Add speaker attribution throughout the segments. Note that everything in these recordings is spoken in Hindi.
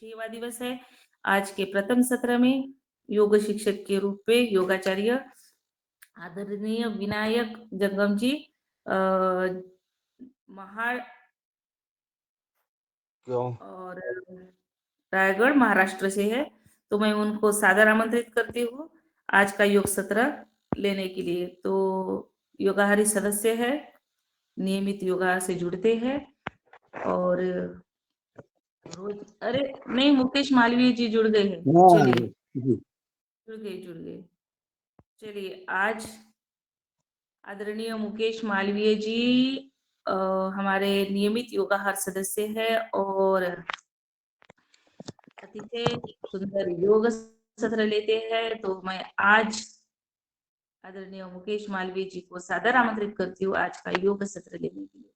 Speaker 1: 6वां दिवस है। आज के प्रथम सत्र में योग शिक्षक के रूप में योगाचार्य आदरणीय विनायक जंगम जी महाड़
Speaker 2: क्यों?
Speaker 1: और रायगढ़ महाराष्ट्र से है, तो मैं उनको सादर आमंत्रित करती हूँ आज का योग सत्र लेने के लिए। तो योगाहारी सदस्य है, नियमित योगा से जुड़ते हैं और रोज अरे नहीं, मुकेश मालवीय जी जुड़ गए हैं।
Speaker 2: हाँ
Speaker 1: चलिए,
Speaker 2: जी।
Speaker 1: जुड़ गए। चलिए, आज आदरणीय मुकेश मालवीय जी हमारे नियमित योगाहार सदस्य है और अतिथि सुंदर योग सत्र लेते हैं। तो मैं आज आदरणीय मुकेश मालवीय जी को सादर आमंत्रित करती हूँ आज का योग सत्र लेने के लिए।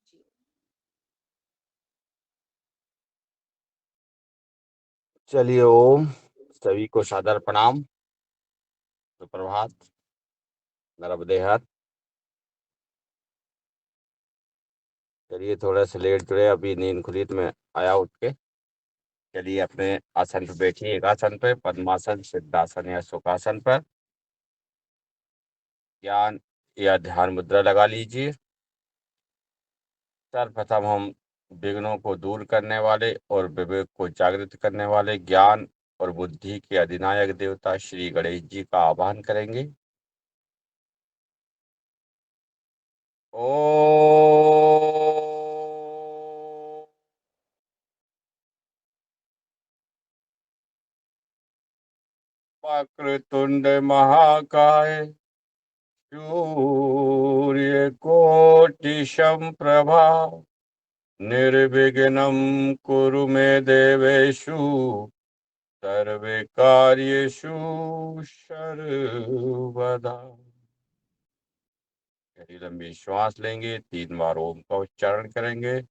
Speaker 2: चलिए, ओम सभी को सादर प्रणाम, सुप्रभात, नर्मदे हर। चलिए, थोड़ा सा लेट जुड़े, अभी नींद खुली तो मैं आया उठ के। चलिए, अपने आसन पर बैठिए, एक आसन पर, पद्मासन, सिद्धासन या सुखासन पर। ज्ञान या ध्यान मुद्रा लगा लीजिए। सर्वप्रथम हम विघ्नों को दूर करने वाले और विवेक को जागृत करने वाले ज्ञान और बुद्धि के अधिनायक देवता श्री गणेश जी का आह्वान करेंगे। ओ वक्रतुंड महाकाय, सूर्यकोटि समप्रभा, निर्विघ्नं कुरु मे देवेषु, सर्वे कार्येषु सर्वदा। गहरी लंबी श्वास लेंगे, 3 बार ओम का उच्चारण करेंगे।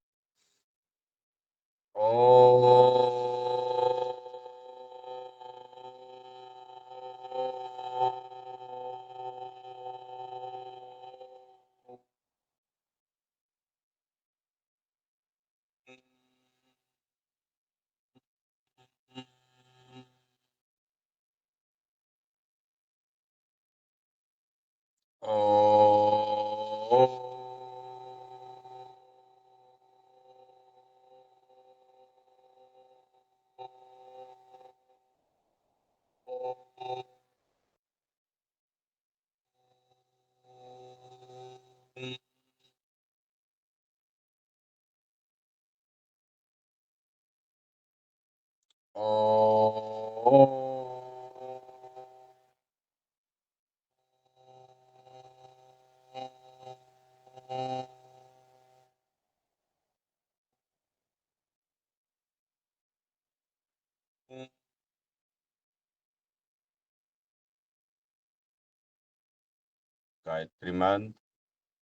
Speaker 2: गायत्री मंत्र।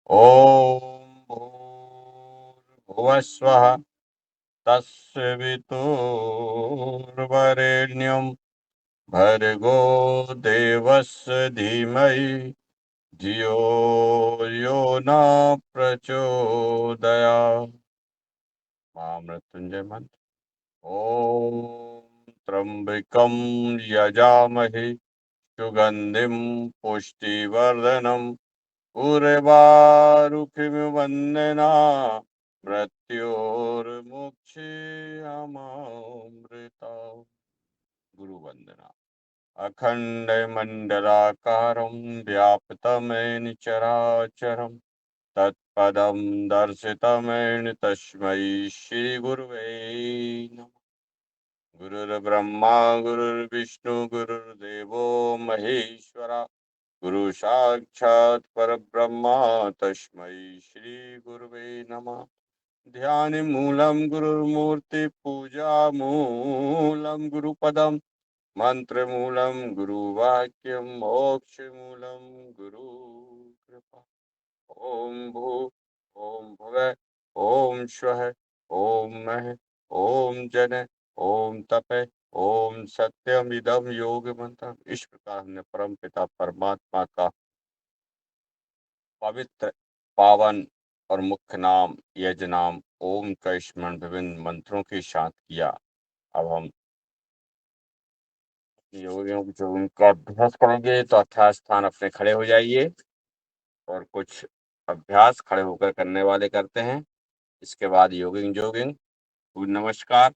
Speaker 2: ओम भूर्भुवः स्वः तत्सवितुर्वरेण्यं भर्गो देवस्य धीमहि धियो यो न प्रचोदयात्। महामृत्युंजय मंत्र। ओम त्र्यंबकं यजामहे सुगंधिं पुष्टिवर्धनम् उर्वारुकमिव वन्दना मृत्योर्मुक्षीयमामृता। गुरु वंदना। अखंड मंडलाकारं व्याप्तमेन चराचरं तत्पदं दर्शितमेन तस्मै श्री गुरुवे नमः। गुरुर्ब्रह्मा गुरुर्विष्णु गुरुर्देवो महेश्वरा, गुरु साक्षात् परब्रह्मा तस्मै श्री गुरुवे नमः। ध्यान मूलं गुरुर्मूर्ति पूजा मूलं गुरुपदम, मंत्र मूलं गुरुवाक्यम, मोक्ष मूलं गुरु कृपा। ओम भू ओम भुवः ओम स्वः ओम मः ओम जन ओम तप ओम सत्यम इदम योग मंत्र। इस प्रकार हमने परम पिता परमात्मा का पवित्र, पावन और मुख्य नाम यज नाम ओम का स्मरण विभिन्न मंत्रों के साथ किया। अब हम योगियों जो उनका अभ्यास करेंगे तो अच्छा स्थान अपने खड़े हो जाइए और कुछ अभ्यास खड़े होकर करने वाले करते हैं। इसके बाद योगिंग जोगिंग सूर्य नमस्कार।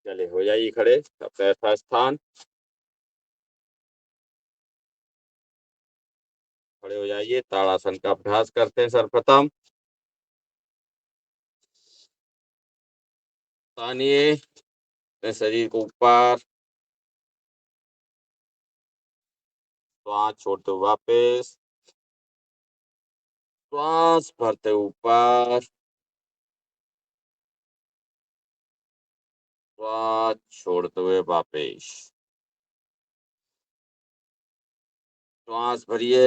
Speaker 2: चलिए हो जाइए खड़े अपने यथा स्थान, खड़े हो जाइए। ताड़ासन का अभ्यास करते हैं सर्वप्रथम। तानिए अपने शरीर को ऊपर, श्वास छोड़ते हुए वापस, श्वास भरते ऊपर, श्वास छोड़ते हुए वापस, श्वास भरिए।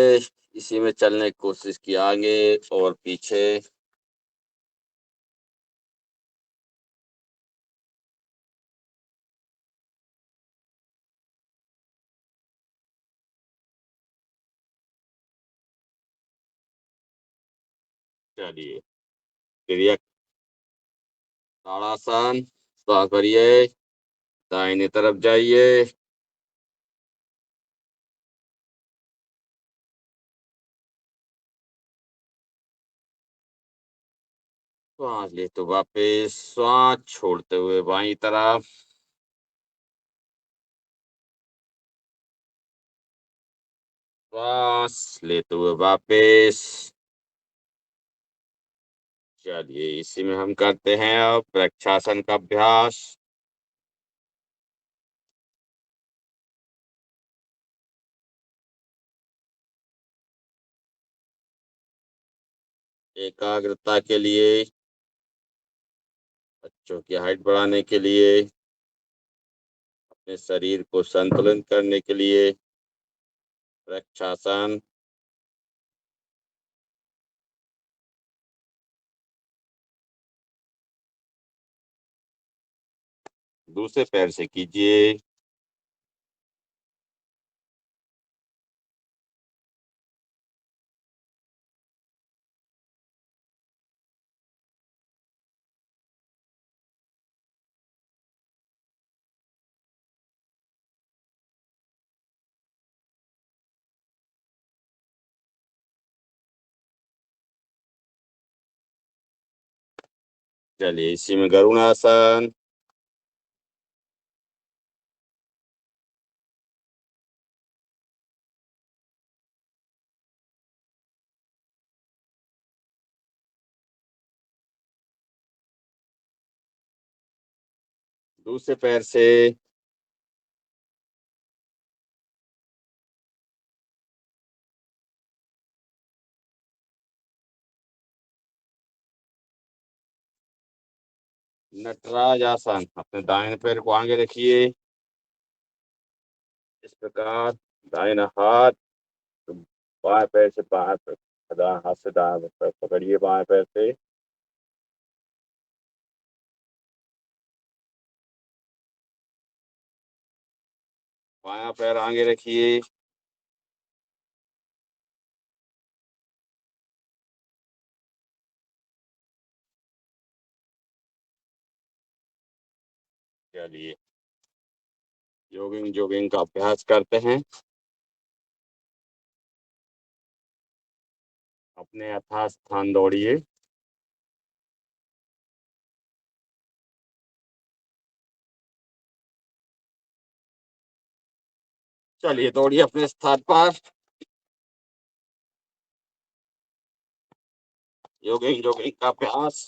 Speaker 2: इसी में चलने की कोशिश की आगे और पीछे। चलिए क्रिया ताड़ासन, श्वास भरिए, दाहिने तरफ जाइए, श्वास ले तो वापस, श्वास छोड़ते हुए बाईं तरफ, श्वास लेते हुए वापस। चलिए इसी में हम करते हैं अब वृक्षासन का अभ्यास। एकाग्रता के लिए, बच्चों की हाइट बढ़ाने के लिए, अपने शरीर को संतुलित करने के लिए वृक्षासन। दूसरे पैर से कीजिए। चलिए इसी में गरुड़ासन। दूसरे पैर से नटराज आसन, अपने दाहिने पैर को आगे रखिए इस प्रकार, दाहिना हाथ बाएं पैर से बाएं पैर, दाएं हाथ से दाएं पैर पकड़िए बाएं पैर से, बायां पैर आगे रखिए। चलिए योगिंग जोगिंग का अभ्यास करते हैं। अपने यथास्थान दौड़िए। चलिए दौड़िए अपने स्थान पर। योगिंग जोगिंग का अभ्यास।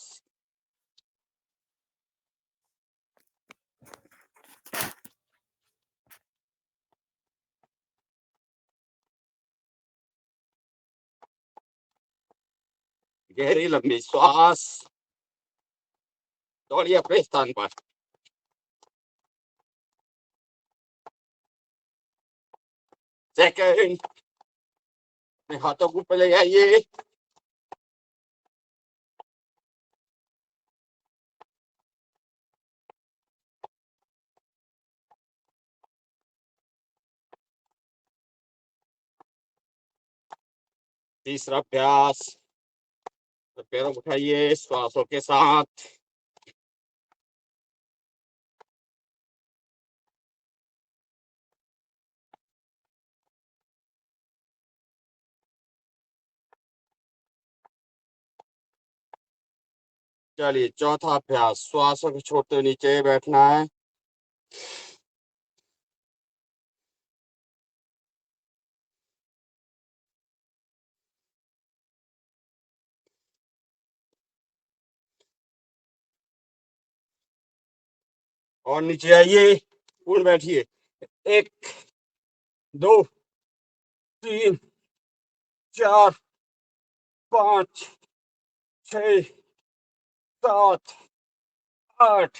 Speaker 2: गहरी लंबी श्वास। दौड़िए अपने स्थान पर। सेकंड, अपने हाथों को ऊपर ले जाइए। तीसरा अभ्यास, तो पैरों को उठाइए श्वासों के साथ। चलिए चौथा अभ्यास, श्वासों को छोड़ते हुए नीचे बैठना है। और नीचे आइए, पूर्ण बैठिए। 1 2 3 4 5 6 7 8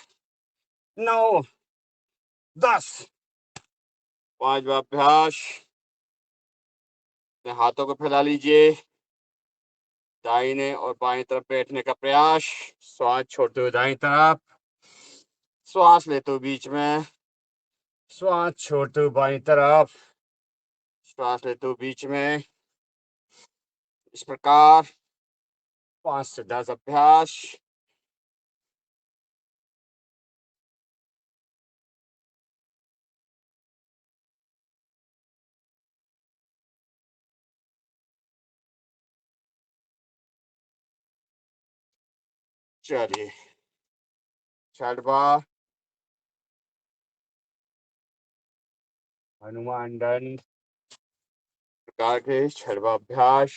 Speaker 2: 9 10। पांचवा अभ्यास, अपने हाथों को फैला लीजिए, दाहिने और बाएं तरफ बैठने का प्रयास। श्वास छोड़ते हुए दाईं तरफ, श्वास लेते हुए बीच में, श्वास छोड़ते हुए बाईं तरफ, श्वास लेते हुए बीच में। इस प्रकार 5 से 10 अभ्यास। चलिए छठवा, हनुमान दंड प्रकार के छठवा अभ्यास।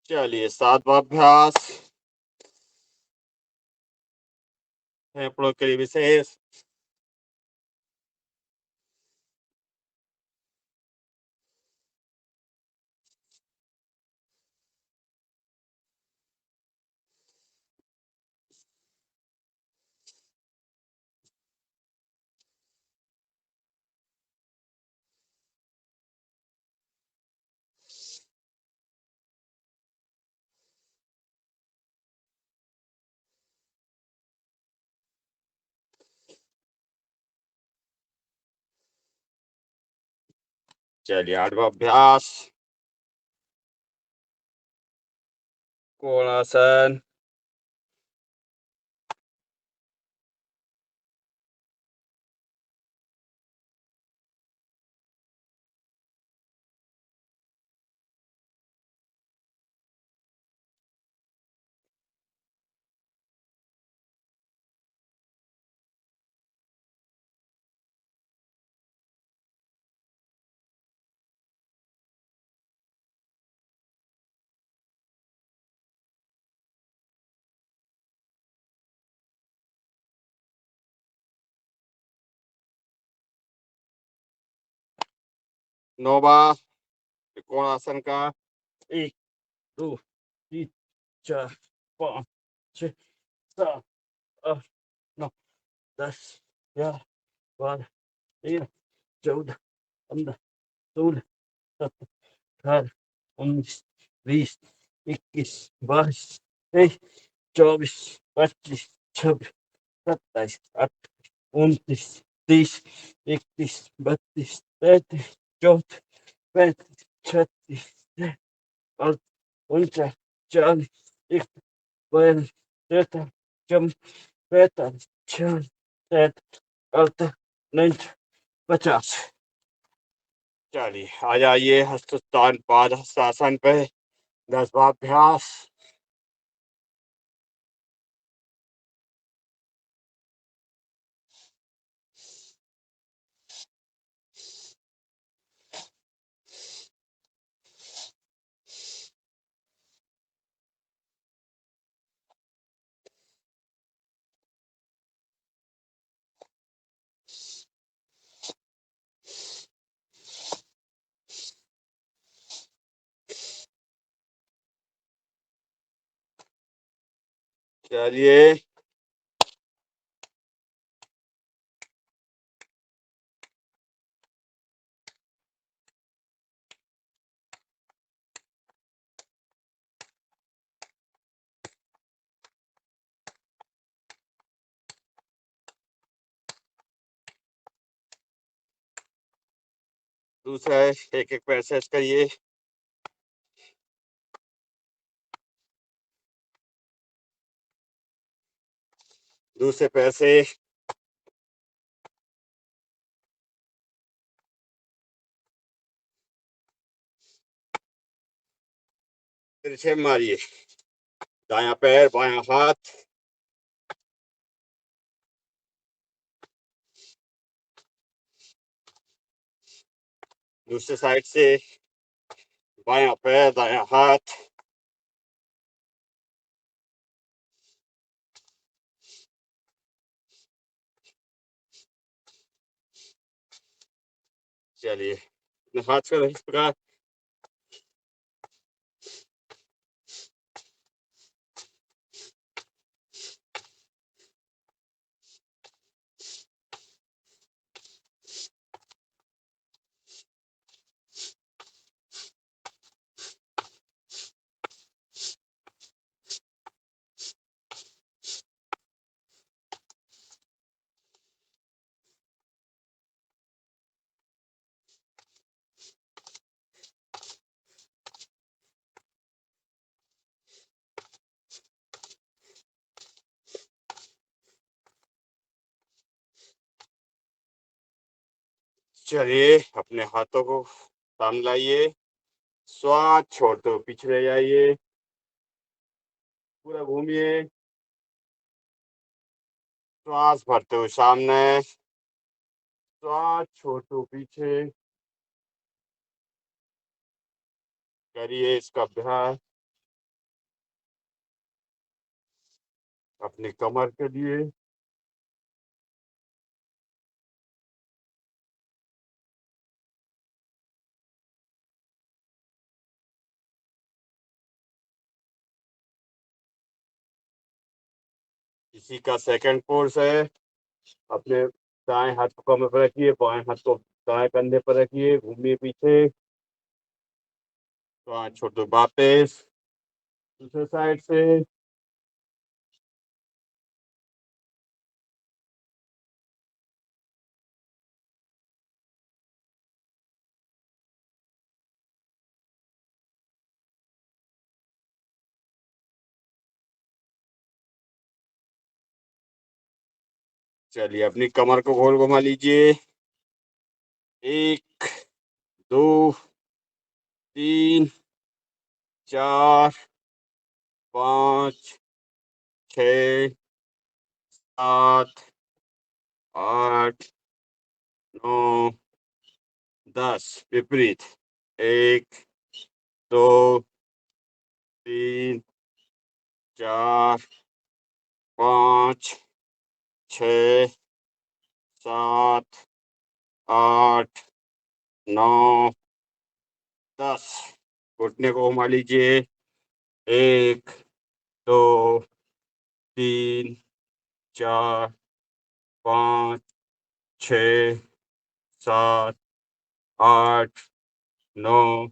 Speaker 2: चलिए सातवां अभ्यास, फेफड़ों के लिए विशेष। चलिए आठवां अभ्यास, कोणासन। नौवा त्रिकोणासन का, 1 2 3 4 5 6 7 8 9 10 11 12 13 14 15 16 17 18 19 20 21 22 23 24 25 26 27 28 29 30 31 32 33 34 35 36 37 38 39 40 41 42 43 44 45 46 47 48 49 50। चलिए आ जाइए हस्तोत्तान पाद हस्तासन पे, 10वां अभ्यास। चलिए दूसरा है एक-एक पैर स्ट्रेच करिए। दूसरे पैर से तिरछे मारिए। दायां पैर, बायां हाथ। दूसरे साइड से बायां पैर, दायां हाथ। चलिए, अपने हाथ को इस प्रकार। चलिए, अपने हाथों को सामने लाइए। श्वास छोड़ते हुए पीछे ले जाइए। पूरा घूमिए। श्वास भरते हुए सामने। श्वास छोड़ते हुए पीछे। करिए इसका अभ्यास अपनी कमर के लिए। इसी का सेकंड कोर्स है। अपने दाएं हाथ को कमर पर रखिए, बाएं हाथ को दाएं कंधे पर रखिए, घूमिए पीछे। श्वास छोड़ते हुए वापस दूसरे साइड से। चलिए, अपनी कमर को गोल घुमा लीजिए। 1, 2, 3, 4, 5, 6, 7, 8, 9, 10। विपरीत। 1, 2, 3, 4, 5, 6, 7, 8, 9, 10। घुटने को घुमा लीजिए। 1, 2, 3, 4, 5, 6, 7, 8, 9,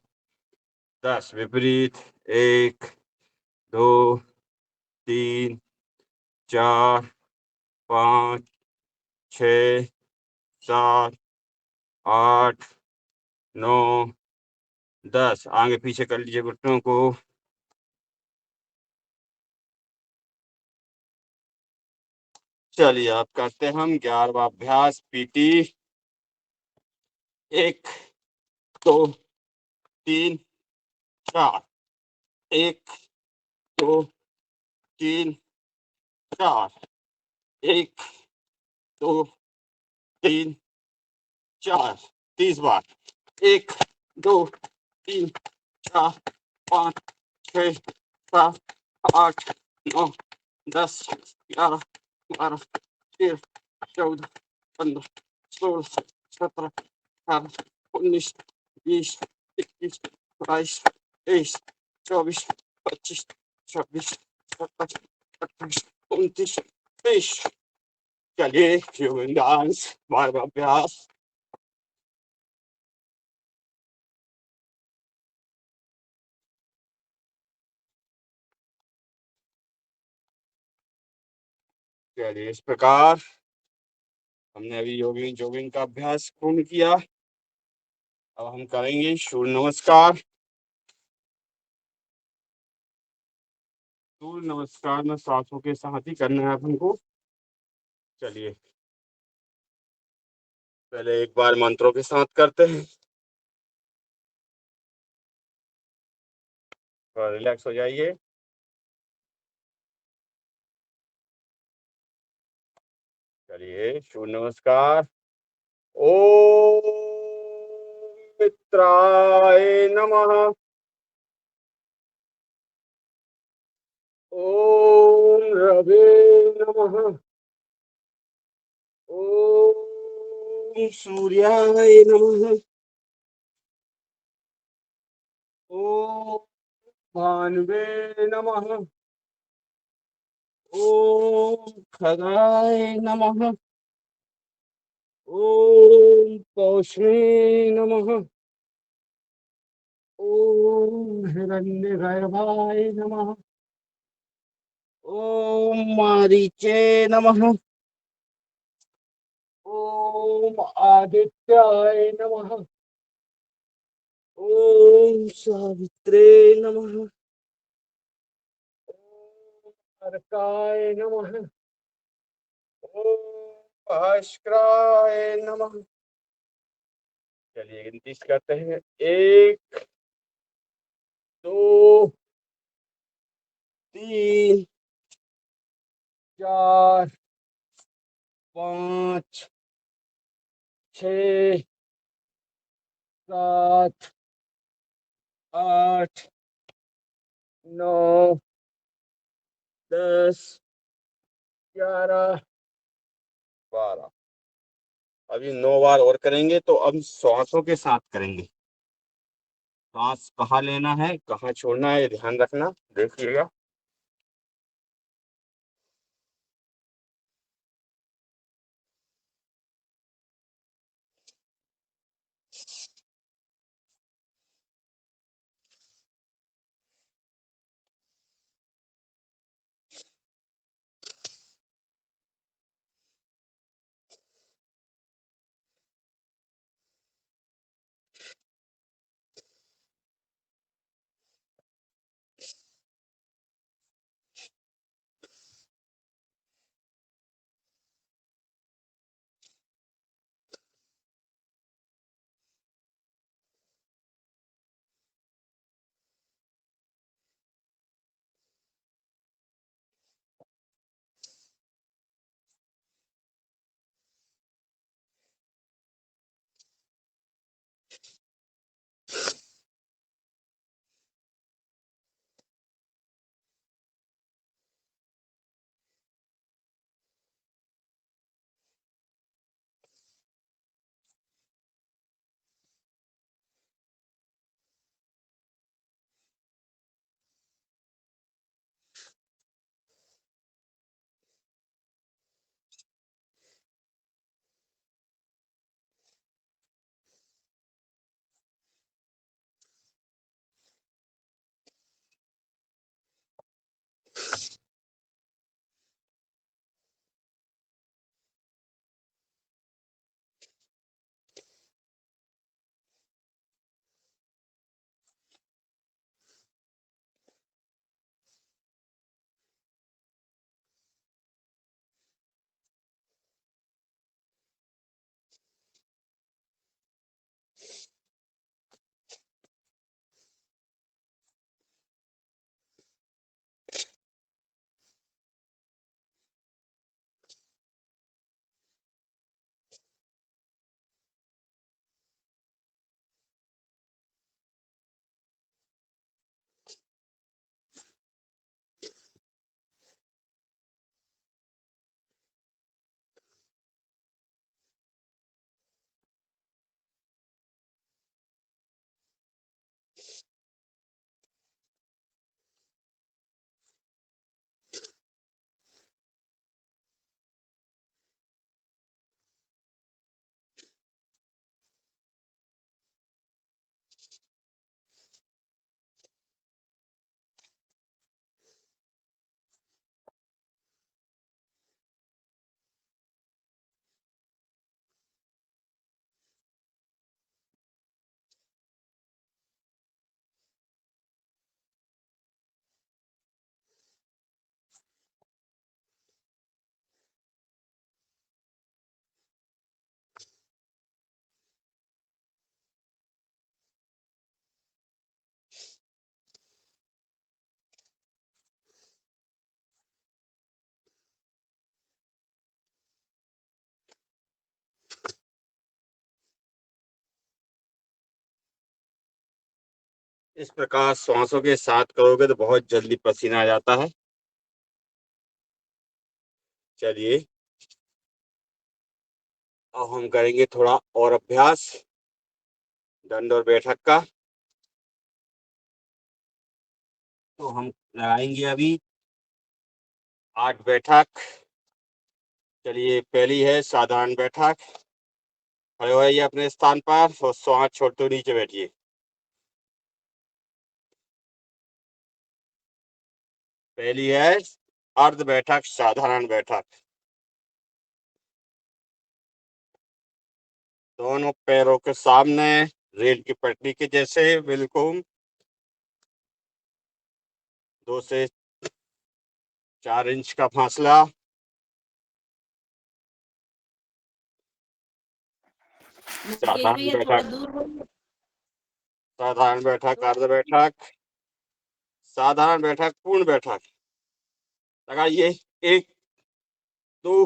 Speaker 2: 10। विपरीत। 1, 2, 3, 4, 5, 6, 7, 8, 9, 10। आगे पीछे कर लीजिए घुटनों को। चलिए, आप करते हैं हम 11वां अभ्यास पीटी। 1, 2, 3, 4। 1, 2, 3, 4। 1, 2, 3, 4। 30 बार। 1, 2, 3, 4, 5, 6, 7, 8, 9, 10, 11, 12, 13, 14, 15, 16, 17, 18, 19, 20, 21, 22, 23, 24, 25, 26, 27, 28, 29, 30। चलिए, ह्यूमन डांस बार बार अभ्यास। चलिए, इस प्रकार हमने अभी योगिंग जोगिंग का अभ्यास पूर्ण किया। अब हम करेंगे सूर्य नमस्कार। सूर्य नमस्कार में सांसों के साथ ही करना है अपन को। चलिए पहले एक बार मंत्रों के साथ करते हैं। थोड़ा रिलैक्स हो जाइए। चलिए सूर्य नमस्कार। ओम मित्राय नमः। ओम रवे नमः। ओम सूर्याय नमः। ओम भानुवे नमः। ओम खगाय नमः। ओम पौषे नमः। ओम हिरण्यगर्भाय नमः। ओम मारीचे नमः। ओम आदित्याय नमः। ओम सावित्रे नमः। ओम अर्काय नमः। ओम भास्कराय नमः। चलिए गिनती करते हैं। 1 2 3 4 5 6 7 8 9 10 11 12। अभी 9 बार और करेंगे तो अब श्वासों के साथ करेंगे। सांस कहाँ लेना है कहाँ छोड़ना है ये ध्यान रखना, देखिएगा। इस प्रकार श्वासों के साथ करोगे तो बहुत जल्दी पसीना आ जाता है। चलिए अब हम करेंगे थोड़ा और अभ्यास दंड और बैठक का। तो हम लगाएंगे अभी 8 बैठक। चलिए पहली है साधारण बैठक। खड़े हो जाइए अपने स्थान पर और श्वास छोड़ते हुए नीचे बैठिए। पहली है अर्ध बैठक साधारण बैठक। दोनों पैरों के सामने रेल की पटरी के जैसे बिल्कुल 2 से 4 इंच का फासला।
Speaker 1: मुकेश
Speaker 2: साधारण
Speaker 1: भैया थोड़ा
Speaker 2: बैठक,
Speaker 1: दूर हो।
Speaker 2: साधारण बैठक, अर्ध बैठक, साधारण बैठक, पूर्ण बैठक। लगाइए 1 2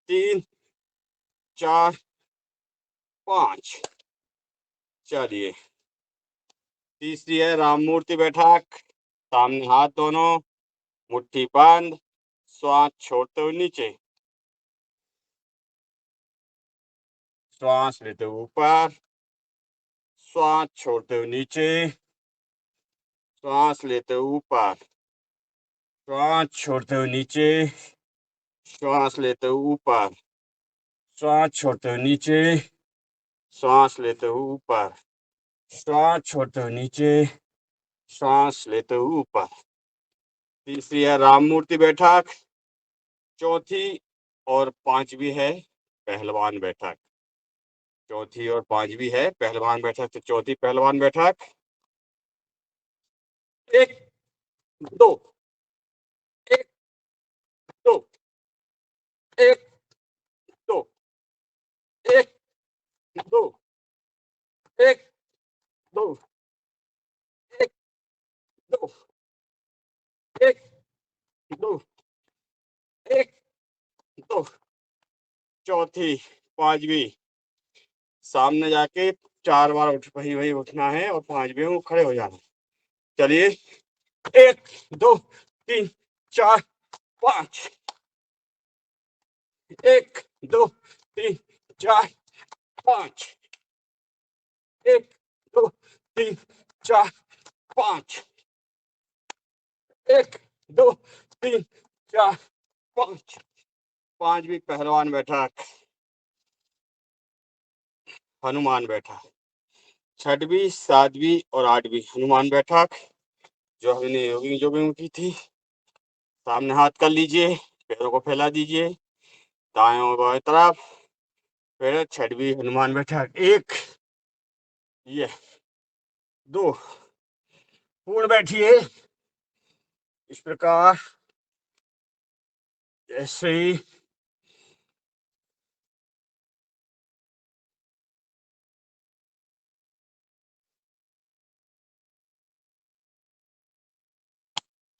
Speaker 2: 3 4 5। चलिए तीसरी है राम मूर्ति बैठक। सामने हाथ दोनों, मुट्ठी बंद, श्वास छोड़ते हुए नीचे, श्वास लेते हुए ऊपर, श्वास छोड़ते हुए नीचे, श्वास लेते हुए ऊपर, श्वास छोड़ते हुए नीचे, श्वास लेते हुए ऊपर, श्वास छोड़ते हुए नीचे, श्वास लेते हुए ऊपर, श्वास छोड़ते हुए नीचे, श्वास लेते हुए ऊपर। तीसरी है राम मूर्ति बैठक। चौथी और पांचवी है पहलवान बैठक। चौथी और पांचवी है पहलवान बैठक। तो चौथी पहलवान बैठक। 1 2 1 2 1 2 1 2 1 2 1 2 1 2 1 2। चौथी पांचवी सामने जाके 4 बार उठ वही वही उठना है और पांचवी में खड़े हो जाना। चलिए 1 2 3 4 5। 1 2 3 4 5। 1 2 3 4 5। 1 2 3 4 5। पांचवी पहलवान बैठक हनुमान बैठक। छठवीं सातवीं और आठवीं हनुमान बैठक जो हमने योगिंग जोगिंग में की थी। सामने हाथ कर लीजिए, पैरों को फैला दीजिए दाएं और बाएं तरफ। फिर छठवीं हनुमान बैठक। 1 ये 2 पूर्ण बैठिए इस प्रकार ऐसे ही।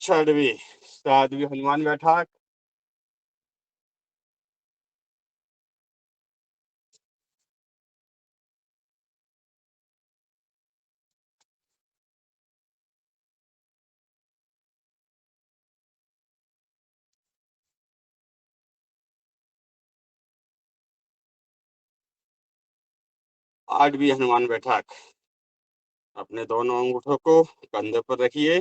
Speaker 2: छठवीं सातवीं हनुमान बैठक। आठवीं हनुमान बैठक। अपने दोनों अंगूठों को कंधे पर रखिए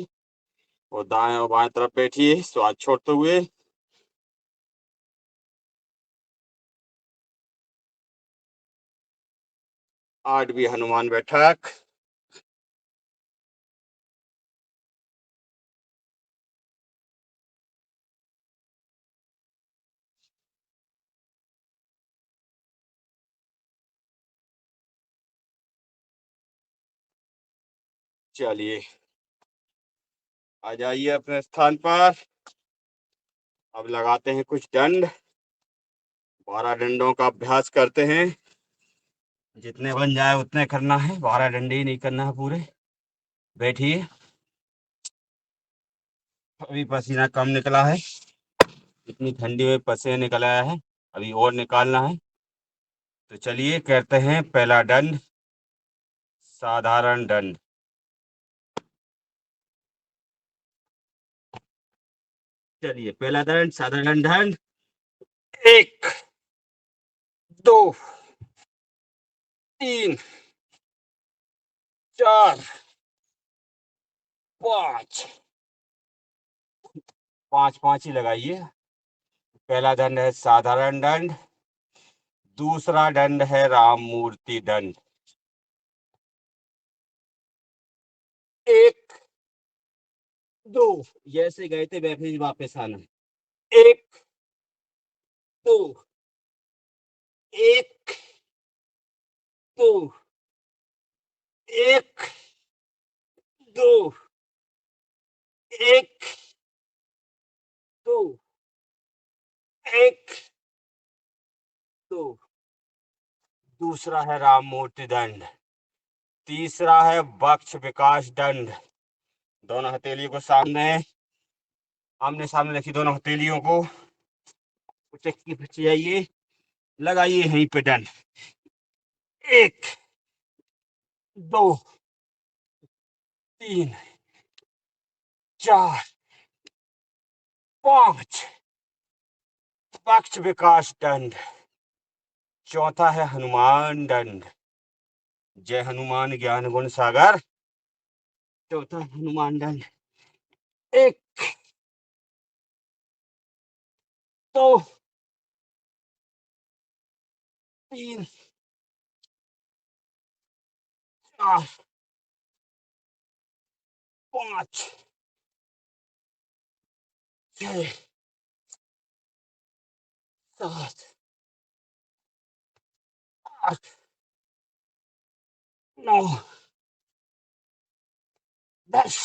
Speaker 2: और दाएं और बाएं तरफ बैठिए श्वास छोड़ते हुए। आठवीं हनुमान बैठक। चलिए आ जाइए अपने स्थान पर। अब लगाते हैं कुछ दंड। 12 डंडों का अभ्यास करते हैं। जितने बन जाए उतने करना है, 12 डंडे ही नहीं करना है पूरे। बैठिए। अभी पसीना कम निकला है, इतनी ठंडी में पसीना निकल आया है, अभी और निकालना है। तो चलिए करते हैं पहला दंड साधारण दंड। चलिए पहला दंड साधारण दंड 1 2 3 4 5 5 ही लगाइए। पहला दंड है साधारण दंड, दूसरा दंड है राम मूर्ति दंड। 1 2 जैसे गए थे वैसे ही वापस आना। 1 2 1 2 1 2 1 2 1 2। दूसरा है राम मूर्ति दंड, तीसरा है बक्ष विकास दंड। दोनों हथेलियों को सामने आमने सामने रखी, दोनों हथेलियों को उचक्की जाइए, लगाइए यहीं पे दंड। 1 2 3 4 5 बक्ष विकास दंड। चौथा है हनुमान दंड। जय हनुमान ज्ञान गुण सागर। चौथा हनुमान दंड। 1 2 3 4 5 6 7 8 9 10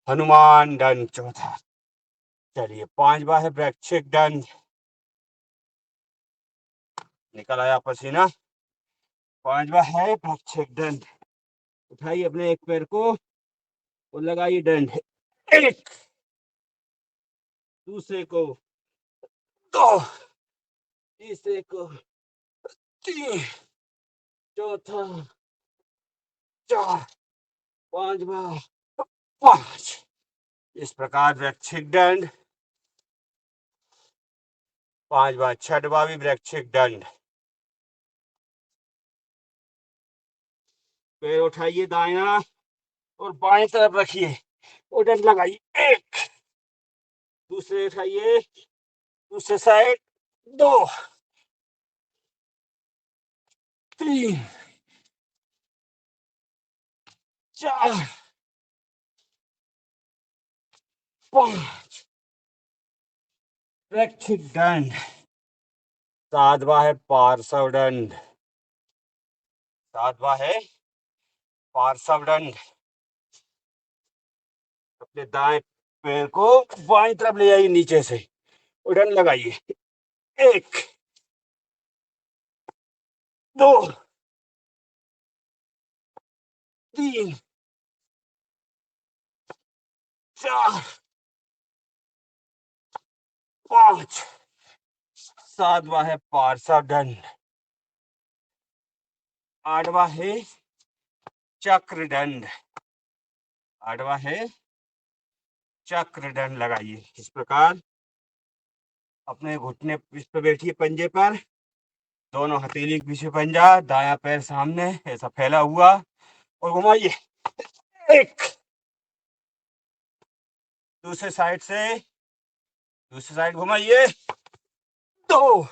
Speaker 2: हनुमान दंड चौथा। चलिए पांचवा है वृक्षिक दंड। निकल आया पसीना। पांचवा है वृक्षिक दंड। उठाइए अपने एक पैर को और लगाइए दंड। 1 दूसरे को 2 तीसरे को 3 चौथा 4 पांचवा 5। इस प्रकार वृक्षिक दंड। पांचवा छठवा भी वृक्षिक दंड। पैर उठाइए दायां और बाएं तरफ रखिए और दंड लगाइए। 1 दूसरे उठाइए दूसरे साइड 2 3 4 5 वृक्षिक दंड। सातवां है पार्श्व दंड। सातवां है पार्श्व दंड। अपने दाएं पैर को बाएं तरफ ले आइए नीचे से और दंड लगाइए। 1 2 3 4 5। सातवां है पार्श्व दंड। आठवां है चक्र दंड। आठवां है चक्र दंड। लगाइए इस प्रकार अपने घुटने इस पे बैठिए पंजे पर, दोनों हथेली के पीछे पंजा, दायां पैर सामने ऐसा फैला हुआ और घुमाइए। 1 दूसरे साइड घुमाइए। 2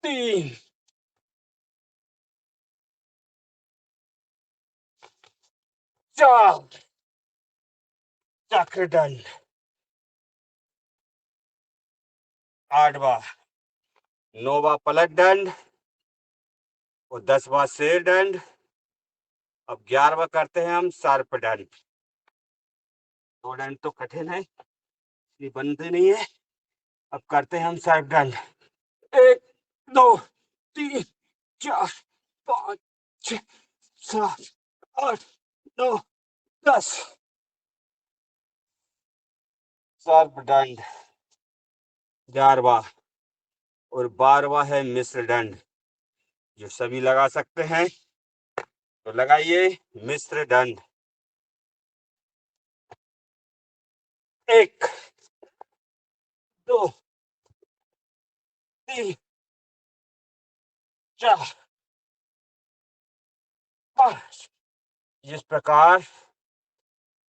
Speaker 2: 3 4 चक्र दंड। आठवां नौवां पलट दंड और 10वां शेर दंड। अब 11वां करते हैं हम सर्प दंड। दो दंड तो कठिन है, ये बनते नहीं है। अब करते हैं हम सर्प दंड। 1 2 3 4 5 6 7 8 9 10 सर्प दंड। 11वां और 12वां है मिश्र दंड, जो सभी लगा सकते हैं तो लगाइए मिश्र दंड। 1 2 3 4 5। इस प्रकार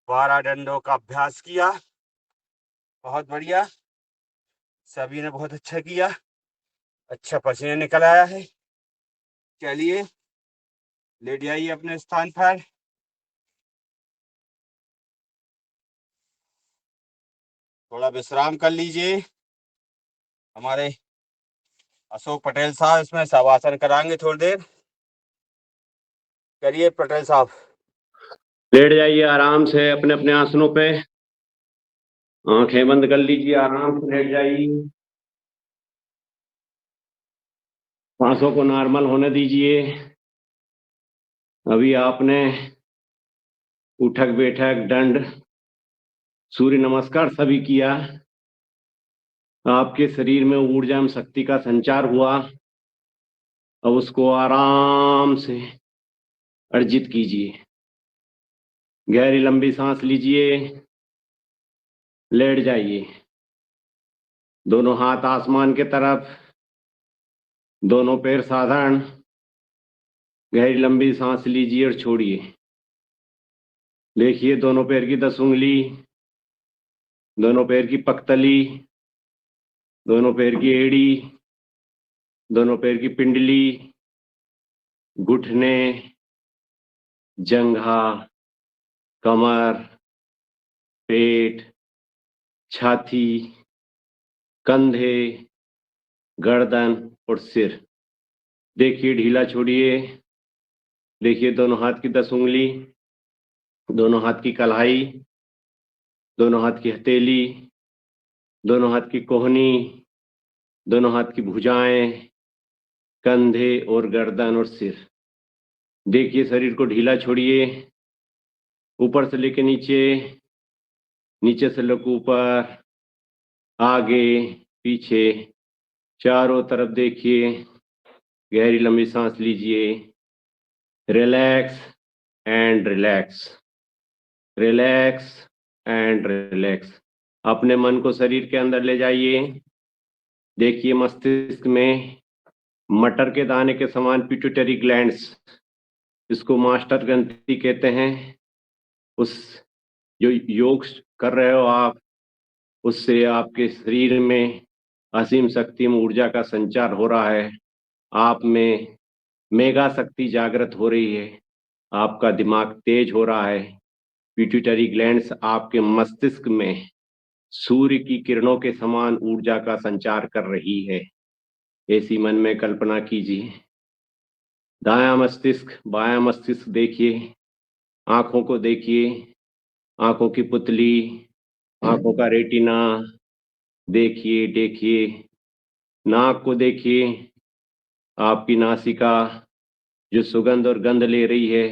Speaker 2: 12 दंडों का अभ्यास किया। बहुत बढ़िया, सभी ने बहुत अच्छा किया, अच्छा पसीना निकल आया है। चलिए लेट जाइए अपने स्थान पर। थोड़ा विश्राम कर लीजिए। हमारे अशोक पटेल साहब इसमें शवासन कराएंगे थोड़ी देर। करिए पटेल साहब।
Speaker 3: लेट जाइए आराम से अपने अपने आसनों पे, आंखें बंद कर लीजिए, आराम से लेट जाइए, सांसों को नॉर्मल होने दीजिए। अभी आपने उठक बैठक दंड सूर्य नमस्कार सभी किया, आपके शरीर में ऊर्जा एवं शक्ति का संचार हुआ। अब उसको आराम से अर्जित कीजिए। गहरी लंबी सांस लीजिए, लेट जाइए, दोनों हाथ आसमान की तरफ, दोनों पैर साधारण। गहरी लंबी सांस लीजिए और छोड़िए। देखिए दोनों पैर की 10 उंगली, दोनों पैर की पकतली, दोनों पैर की एड़ी, दोनों पैर की पिंडली, घुटने, जंघा, कमर, पेट, छाती, कंधे, गर्दन और सिर। देखिए ढीला छोड़िए। देखिए दोनों हाथ की 10 उंगली, दोनों हाथ की कलाई, दोनों हाथ की हथेली, दोनों हाथ की कोहनी, दोनों हाथ की भुजाएं, कंधे और गर्दन और सिर। देखिए शरीर को ढीला छोड़िए, ऊपर से लेके नीचे, नीचे से लेकर ऊपर, आगे पीछे, चारों तरफ देखिए। गहरी लंबी सांस लीजिए। Relax and relax, relax and relax. अपने मन को शरीर के अंदर ले जाइए। देखिए मस्तिष्क में मटर के दाने के समान पिट्यूटरी ग्लैंड्स, इसको मास्टर ग्रंथि कहते हैं। उस जो योग कर रहे हो आप, उससे आपके शरीर में असीम शक्ति में ऊर्जा का संचार हो रहा है। आप में मेगा शक्ति जागृत हो रही है, आपका दिमाग तेज हो रहा है। पिट्यूटरी ग्लैंड्स आपके मस्तिष्क में सूर्य की किरणों के समान ऊर्जा का संचार कर रही है। ऐसी मन में कल्पना कीजिए। दायां मस्तिष्क, बायां मस्तिष्क देखिए, आंखों को देखिए, आंखों की पुतली, आंखों का रेटिना देखिए। देखिए नाक को देखिए, आपकी नासिका जो सुगंध और गंध ले रही है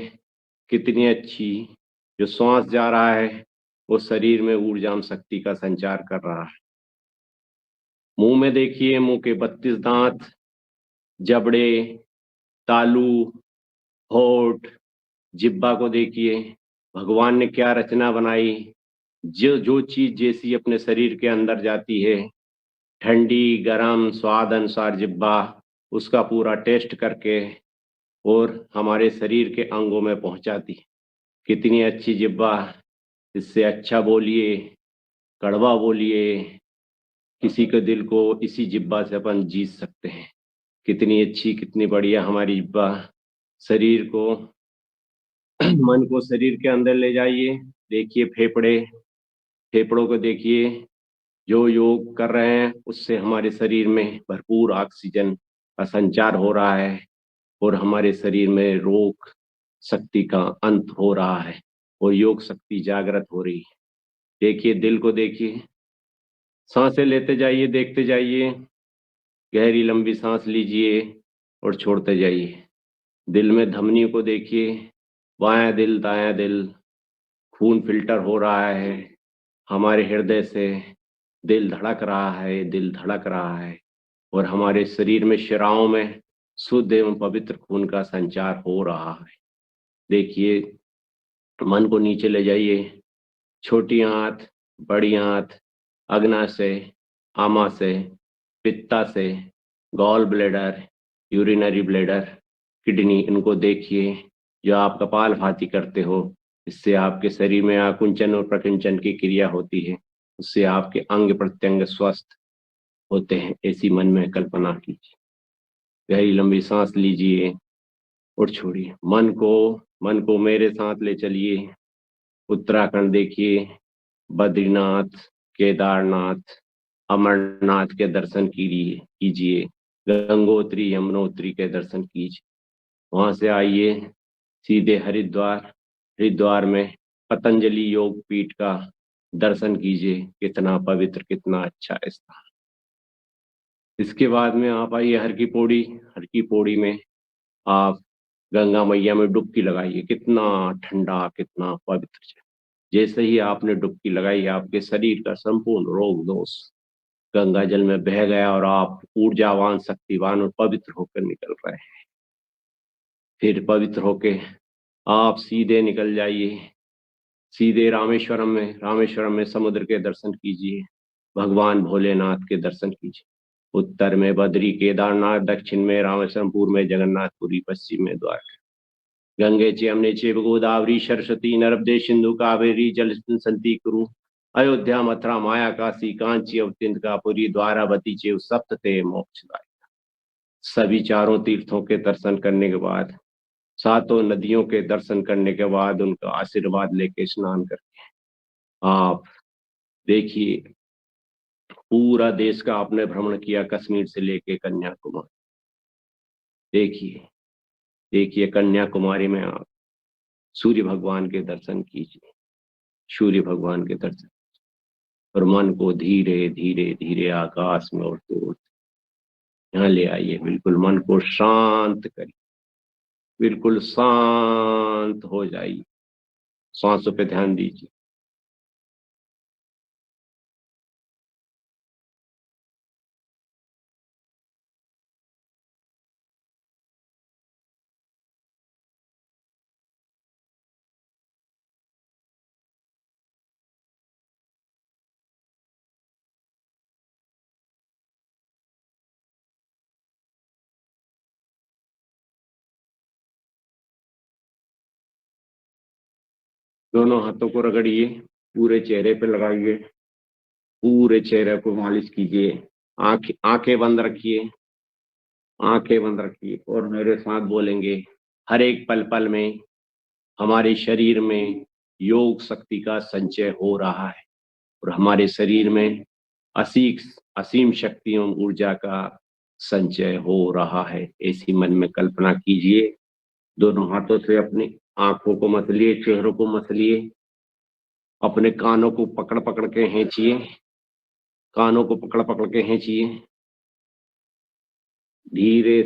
Speaker 3: कितनी अच्छी। जो श्वास जा रहा है वो शरीर में ऊर्जा एवं शक्ति का संचार कर रहा है। मुंह में देखिए, मुंह के 32 दांत, जबड़े, तालू, होठ, जिब्बा को देखिए। भगवान ने क्या रचना बनाई। जो चीज जैसी अपने शरीर के अंदर जाती है, ठंडी गरम स्वाद अनुसार जिब्बा उसका पूरा टेस्ट करके और हमारे शरीर के अंगों में पहुंचाती है। कितनी अच्छी जिब्बा। इससे अच्छा बोलिए, कड़वा बोलिए, किसी के दिल को इसी जिब्बा से अपन जीत सकते हैं। कितनी अच्छी, कितनी बढ़िया हमारी जिब्बा। शरीर को मन को शरीर के अंदर ले जाइए। देखिए फेफड़े, फेफड़ों को देखिए। जो योग कर रहे हैं उससे हमारे शरीर में भरपूर ऑक्सीजन का संचार हो रहा है और हमारे शरीर में रोग शक्ति का अंत हो रहा है और योग शक्ति जागृत हो रही है। देखिए दिल को देखिए, सांसें लेते जाइए, देखते जाइए। गहरी लंबी सांस लीजिए और छोड़ते जाइए। दिल में धमनियों को देखिए, बायां दिल दायां दिल, खून फिल्टर हो रहा है। हमारे हृदय से दिल धड़क रहा है, दिल धड़क रहा है और हमारे शरीर में शिराओं में शुद्ध एवं पवित्र खून का संचार हो रहा है। देखिए मन को नीचे ले जाइए। छोटी आंत, बड़ी आंत, अग्नाशय, आमाशय, पित्ताशय, gall bladder, urinary bladder, kidney, इनको देखिए। जो आप कपालभाति करते हो, इससे आपके शरीर में आकुंचन और प्रकिंचन की क्रिया होती है, उससे आपके अंग प्रत्यंग स्वस्थ होते हैं। ऐसी मन में कल्पना कीजिए। गहरी लंबी सांस लीजिए और छोड़िए। मन को मेरे साथ ले चलिए। उत्तराखंड देखिए, बद्रीनाथ, केदारनाथ, अमरनाथ के दर्शन कीजिए। गंगोत्री, यमुनोत्री के दर्शन कीजिए। वहां से आइए सीधे हरिद्वार। हरिद्वार में पतंजलि योग पीठ का दर्शन कीजिए। कितना पवित्र, कितना अच्छा स्थान। इसके बाद में आप आइए हर की पौड़ी। हर की पौड़ी में आप गंगा मैया में डुबकी लगाइए। कितना ठंडा, कितना पवित्र जल। जैसे ही आपने डुबकी लगाई, आपके शरीर का संपूर्ण रोग दोष गंगा जल में बह गया और आप ऊर्जावान, शक्तिवान और पवित्र होकर निकल रहे हैं। फिर पवित्र होके आप सीधे निकल जाइए। सीधे रामेश्वरम में समुद्र के दर्शन कीजिए। भगवान भोलेनाथ के दर्शन कीजिए। उत्तर में बद्री केदारनाथ, दक्षिण में रामेश्वरम, पूर्व में जगन्नाथपुरी, पश्चिम में द्वारका। गंगे च यमुने चैव गोदावरी सरस्वती नर्मदे सिंधु कावेरी जलसंति कुरु। अयोध्या, मथुरा, माया, काशी, कांची, अवतिंतकापुरी, द्वारावती चैव सप्तते मोक्षदायी। सभी चारों तीर्थों के दर्शन करने के बाद, सातों नदियों के दर्शन करने के बाद, उनका आशीर्वाद लेके स्नान करके आप देखिए, पूरा देश का आपने भ्रमण किया, कश्मीर से लेके कन्याकुमारी। देखिए देखिए कन्याकुमारी में आप सूर्य भगवान के दर्शन कीजिए। सूर्य भगवान के दर्शन और मन को धीरे धीरे धीरे आकाश में उड़ते उड़ते यहाँ ले आइए। बिल्कुल मन को शांत करिए। बिल्कुल शांत हो जाइए। सांसों पे ध्यान दीजिए। दोनों हाथों को रगड़िए। पूरे चेहरे पे लगाइए। पूरे चेहरे को मालिश कीजिए। आंखें बंद रखिए। आंखें बंद रखिए और मेरे साथ बोलेंगे, हर एक पल पल में हमारे शरीर में योग शक्ति का संचय हो रहा है और हमारे शरीर में असीम असीम शक्तियों, ऊर्जा का संचय हो रहा है। ऐसी मन में कल्पना कीजिए। दोनों हाथों से अपनी आंखों को मसलिए, चेहरों को मसलिए। अपने कानों को पकड़ पकड़ के खींचिए। कानों को पकड़ पकड़ के खींचिए। धीरे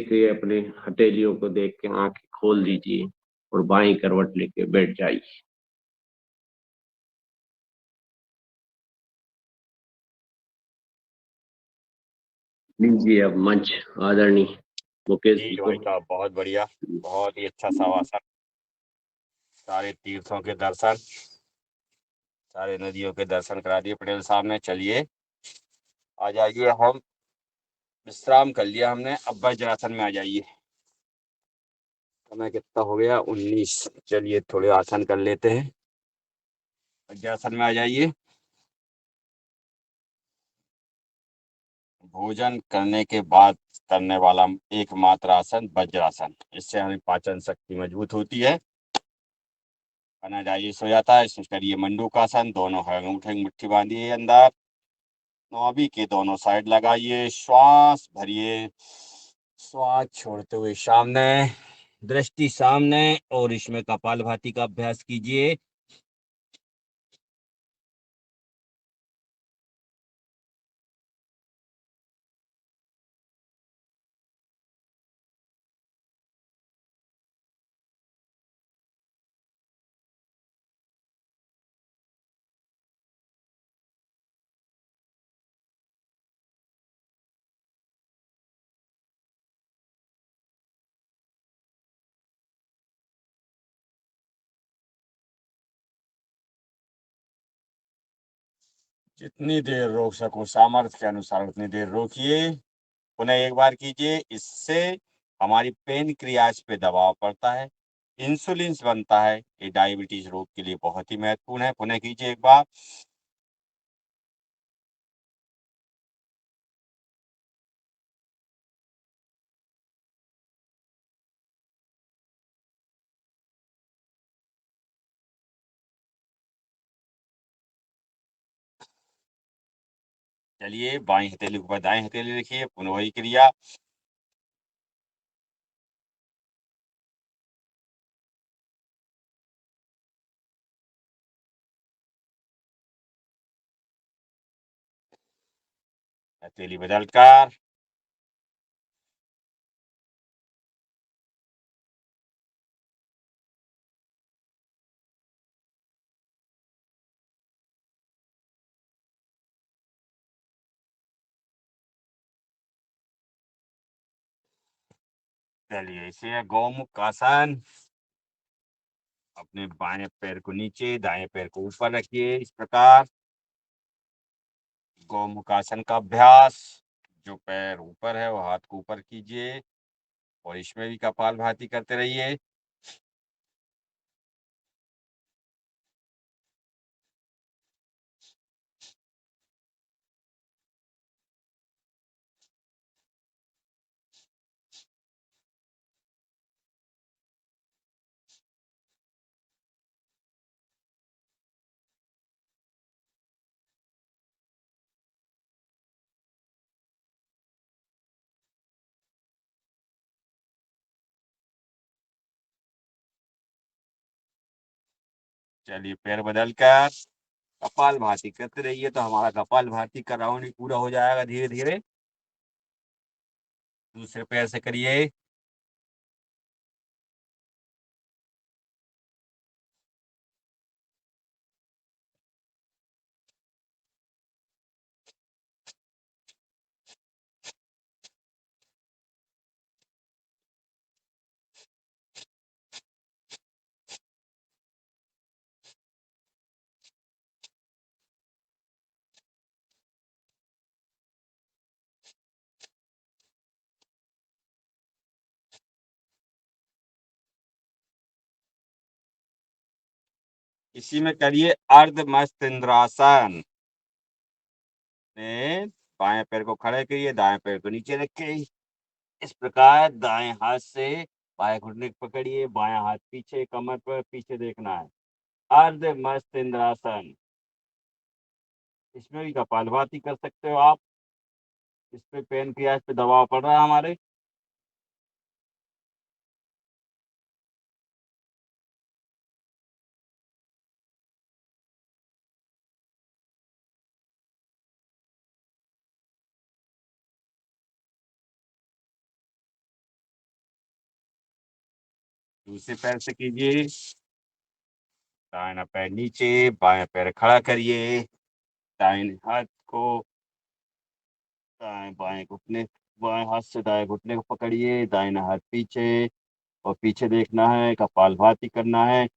Speaker 3: से अपने हथेलियों को देख के आंखें खोल दीजिए और बाईं करवट लेके बैठ जाइए। लीजिए अब मंच आदरणीय मुकेश
Speaker 2: जी
Speaker 3: जी को।
Speaker 2: भाई साहब, बहुत बढ़िया, बहुत ही अच्छा शवासन। सारे तीर्थों के दर्शन, सारे नदियों के दर्शन करा दिए पटेल साहब ने। चलिए आ जाइए, हम विश्राम कर लिया हमने, अब वज्रासन में आ जाइए। समय कितना हो गया? 19। चलिए थोड़े आसन कर लेते हैं। वज्रासन में आ जाइए। भोजन करने के बाद करने वाला एकमात्र आसन वज्रासन। इससे हमें पाचन शक्ति मजबूत होती है। खाना जाइए सो जाता है। इसमें करिए मंडूकासन। दोनों अंगूठे की मुट्ठी बांधिए अंदर, नाभि के दोनों साइड लगाइए, श्वास भरिए, श्वास छोड़ते हुए सामने, दृष्टि सामने, और इसमें कपालभाति का अभ्यास कीजिए। जितनी देर रोक सको सामर्थ्य के अनुसार उतनी देर रोकिए। पुनः एक बार कीजिए। इससे हमारी पेनक्रियाज पे दबाव पड़ता है, इंसुलिन बनता है। ये डायबिटीज रोग के लिए बहुत ही महत्वपूर्ण है। पुनः कीजिए एक बार। चलिए, बाई हथेली के ऊपर दाएं हथेली रखिए। पुनः वही क्रिया। हथेली बदलकर। चलिए, इसे है गौमुख आसन। अपने बाएं पैर को नीचे, दाएं पैर को ऊपर रखिए इस प्रकार। गौमुख आसन का अभ्यास। जो पैर ऊपर है वो हाथ को ऊपर कीजिए और इसमें भी कपालभाति करते रहिए। चलिए, पैर बदलकर कपालभाति करते रहिए तो हमारा कपालभाति का राउंड भी पूरा हो जाएगा धीरे धीरे। दूसरे पैर से करिए। इसी में करिए अर्ध मस्तिंद्रासन। बाएं पैर को खड़े करिए, दाएं पैर को नीचे रखिए इस प्रकार। दाएं हाथ से बाएं घुटने को पकड़िए, बायां हाथ पीछे, कमर पर पीछे देखना है। अर्ध मस्तिंद्रासन। इसमें भी कपालभाति कर सकते हो आप। इस पे पेनक्रियाज पे दबाव पड़ रहा है हमारे। दूसरे पैर से कीजिए। दाहिना पैर नीचे, बायां पैर खड़ा करिए। दाहिने हाथ को दाएं बाएं घुटने, बाएं हाथ से दाएं घुटने को पकड़िए, दाहिना हाथ पीछे और पीछे देखना है, कपालभाति करना है।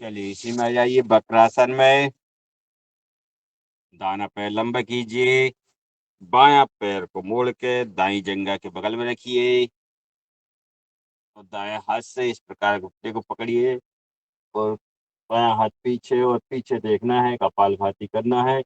Speaker 2: चलिए, इसी में आ जाइए वक्रासन में। दाना पैर लंबा कीजिए, बायां पैर को मोड़ के दाई जंघा के बगल में रखिए और दाएं हाथ से इस प्रकार घुटने को पकड़िए और बायां हाथ पीछे और पीछे देखना है, कपालभाति करना है।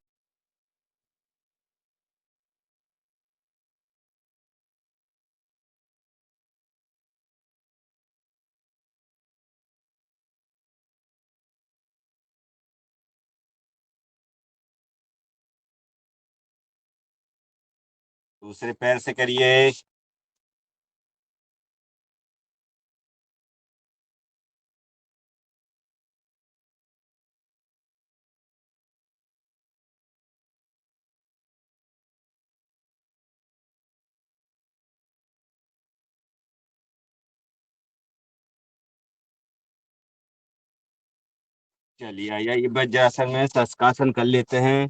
Speaker 2: दूसरे पैर से करिए। चलिए, आइए वज्रासन में शशकासन कर लेते हैं।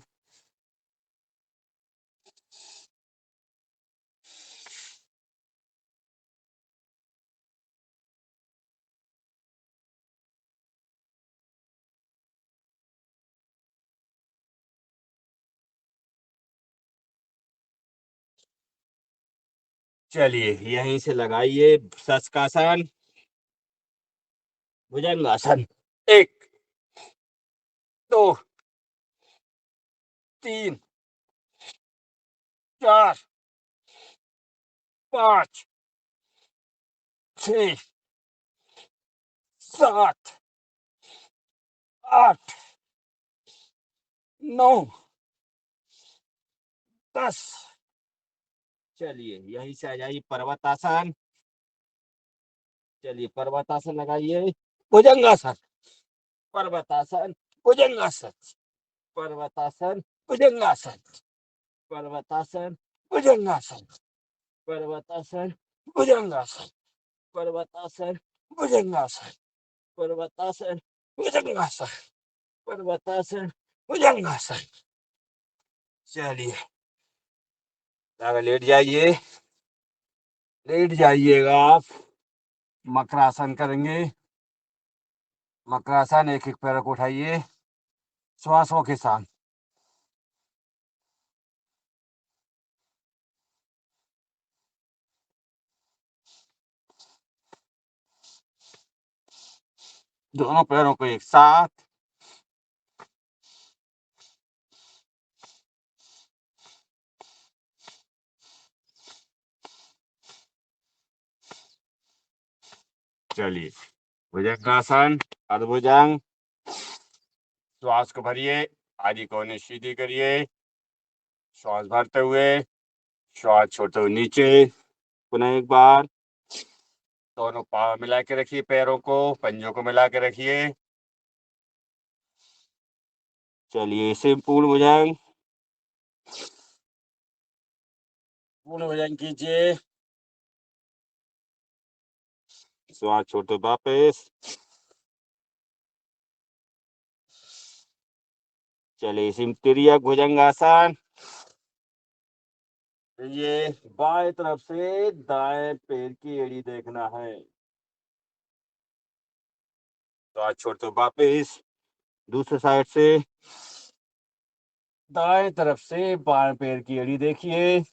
Speaker 2: चलिए यहीं से लगाइए शशकासन, भुजंगासन। 1 2 3 4 5 6 7 8 9 10। चलिए यहीं से आ जाइए पर्वतासन। चलिए पर्वतासन लगाइए, भुजंगासन, पर्वतासन, भुजंगासन, पर्वतासन, भुजंगासन, पर्वतासन, भुजंगासन, पर्वतासन, भुजंगासन, पर्वतासन, भुजंगासन, पर्वतासन, भुजंगासन, पर्वतासन, भुजंगासन। चलिए अगर लेट जाइए, लेट जाइएगा आप। मकरासन करेंगे। मकरासन, एक एक पैर को उठाइए श्वासों के साथ। दोनों पैरों को एक साथ। चलिए भुजंगासन, अधभुजंग। श्वास को भरिए, आधी कोहनी सीधी करिए, श्वास भरते हुए, श्वास छोड़ते हुए नीचे। पुनः एक बार दोनों पाँव मिला के रखिए, पैरों को, पंजों को मिला के रखिए। चलिए इसे पूर्ण भुजंग, पूर्ण भुजंग कीजिए। श्वास छोड़ते वापस। चलिए इसी तिर्यक भुजंगासन। ये बाएं तरफ से दाएं पैर की एड़ी देखना है। श्वास छोड़ते वापस। दूसरे साइड से दाएं तरफ से बाएं पैर की एड़ी देखिए।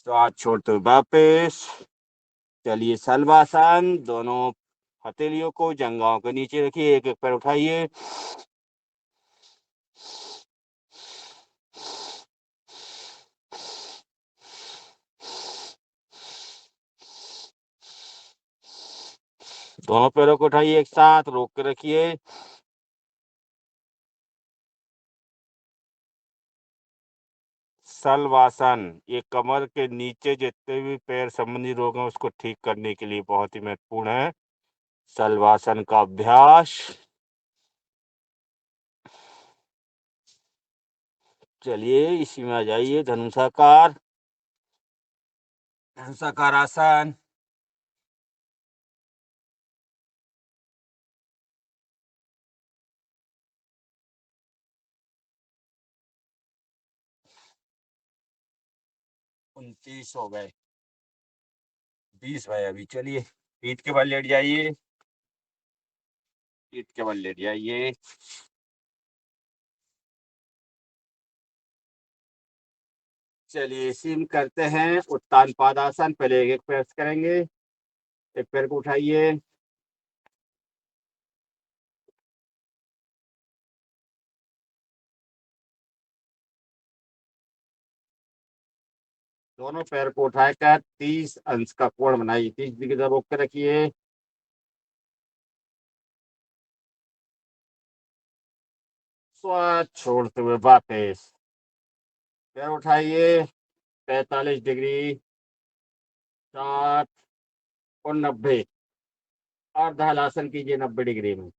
Speaker 2: श्वास छोड़ते वापस। चलिए शलभासन, दोनों हथेलियों को जंघाओं के नीचे रखिए, एक एक पैर उठाइए। दोनों पैरों को उठाइए एक साथ, रोक के रखिए। शलभासन, ये कमर के नीचे जितने भी पैर संबंधी रोग हैं उसको ठीक करने के लिए बहुत ही महत्वपूर्ण है शलभासन का अभ्यास। चलिए इसी में आ जाइए धनुषाकार, धनुषाकार आसन। उनतीस हो गए, 20 भाई अभी। चलिए पीठ के बल लेट जाइए, पीठ के बल लेट जाइए। चलिए इसी में करते हैं उत्तान पादासन। पहले एक एक पैर से करेंगे, एक पैर को उठाइए। दोनों पैर को उठाकर 30 अंश का कोण बनाइए, 30 डिग्री तक रोक के रखिए। श्वास छोड़ते हुए वापस, पैर उठाइए 45 डिग्री, 60 और 90। अर्ध हलासन कीजिए 90 डिग्री में।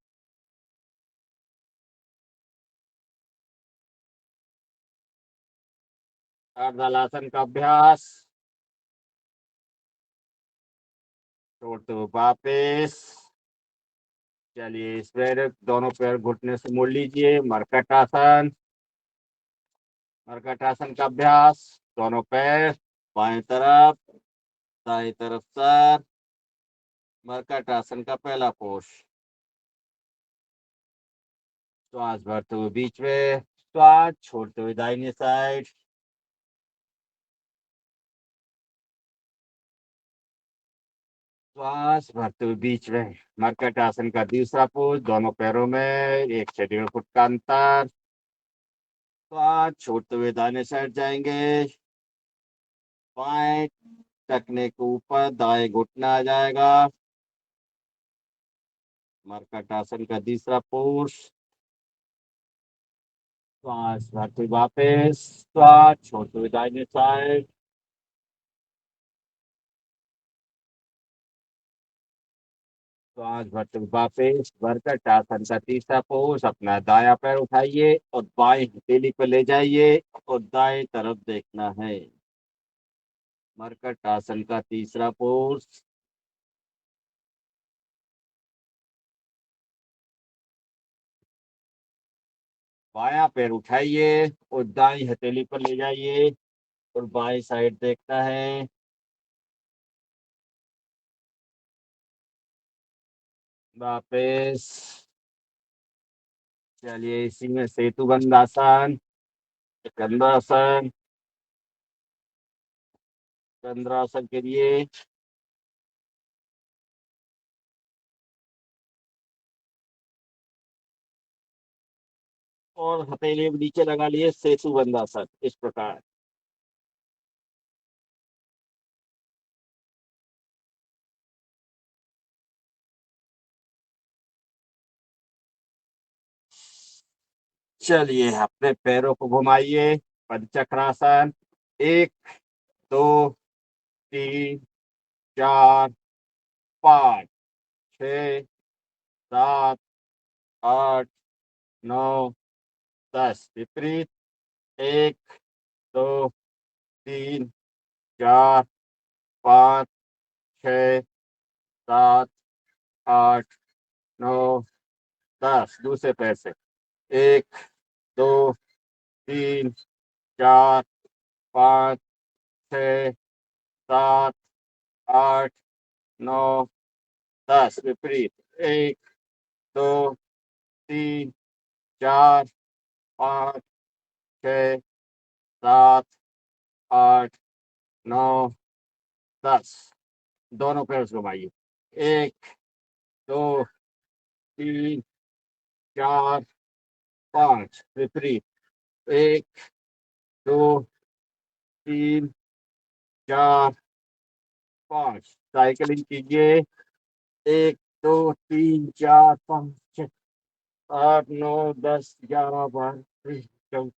Speaker 2: अर्ध हलासन का अभ्यास। छोड़ते हुए वापस। चलिए इस पैर, दोनों पैर घुटने से मोड़ लीजिए, मरकट आसन। मरकट आसन का अभ्यास। दोनों पैर बाएं तरफ, दाएं तरफ सर। मरकट आसन का पहला पोष। श्वास भरते हुए बीच में, श्वास छोड़ते हुए दाहिने साइड। श्वास भरते हुए बीच में मरकट आसन का दूसरा पोज, दोनों पैरों में 1 से 1.5 फुट का अंतर। श्वास छोड़ते हुए दाहिने साइड जाएंगे, बाएं टखने के ऊपर दाएं घुटना आ जाएगा। मरकट आसन का तीसरा पोज, श्वास भरते हुए वापस, श्वास छोड़ते हुए दाहिने साइड, श्वास भरते हुए वापस। मरकट आसन का तीसरा पोज, अपना दायां पैर उठाइए और बाएं हथेली पर ले जाइए और दाएं तरफ देखना है। मरकट आसन का तीसरा पोज, बायां पैर उठाइए और दाई हथेली पर ले जाइए और बाएं साइड देखना है। वापस। चलिए इसी में सेतु बंद आसन, चंद्रासन। चंद्रासन के लिए और हथेली नीचे लगा लिए, सेतु बंद आसन इस प्रकार। चलिए अपने पैरों को घुमाइए, पंचक्रासन। 1 2 3 4 5 6 7 8 9 10 विपरीत। 1 2 3 4 5 6 7 8 9 10 दूसरे पैर से। 1 2 3 4 5 6 7 8 9 10 विपरीत। 1 2 3 4 5 6 7 8 9 10 दोनों पैर घुमाइए। 1 2 3 4 5 विपरीत। 1 2 3 4 5 साइकिलिंग कीजिए। 1 2 3 4 5 6 7 8 9 10 11 12 13 14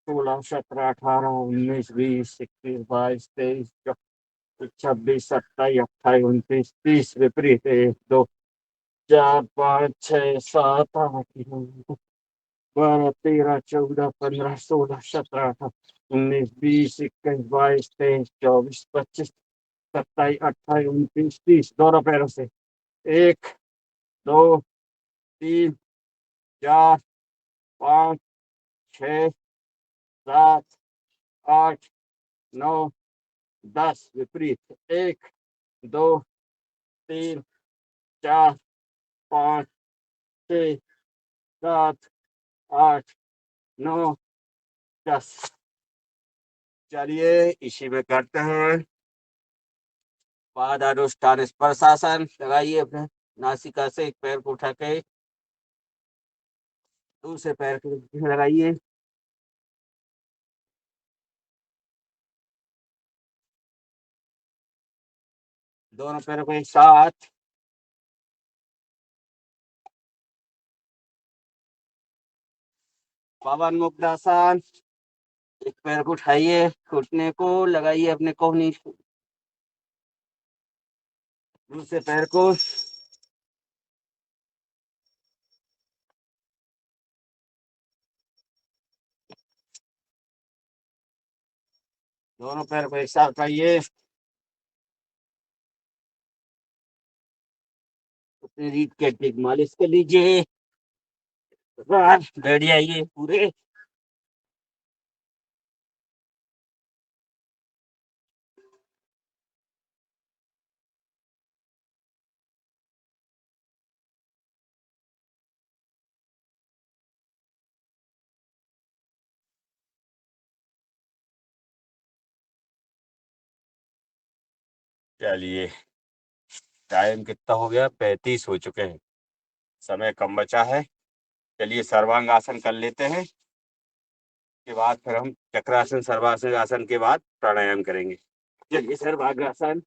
Speaker 2: 15 16 17 18 19 20 21 22 23 24 25 26 27 28 29 30 विपरीत। 1 2 3 4 5 6 7 8 9 10 11 12 13 14 15 16 17 18 19 20 21 22 23 24 25 26 27 28 29 30 दोनों पैरों से। 1 2 3 4 5 6 7 8 9 10 विपरीत। 1 2 3 4 5 6 7 8 9 10 चलिए इसी में करते हैं पादानुष्ठान स्पर्शासन। लगाइए अपने नासिका से एक पैर को उठा के दूसरे पैर को लगाइए। दोनों पैरों को एक साथ। पवन मुक्तासन। एक पैर को उठाइए, घुटने को लगाइए अपने कोहनी, दूसरे पैर को दोनों पैर को एक साथ पाइए। अपनी रीढ़ की हड्डी की मालिश कर लीजिए। बैठ जाइए पूरे। चलिए टाइम कितना हो गया? 35 हो चुके हैं, समय कम बचा है। चलिए सर्वांग आसन कर लेते हैं, के बाद फिर हम चक्रासन सर्वासन आसन के बाद प्राणायाम करेंगे। चलिए सर्वांग आसन,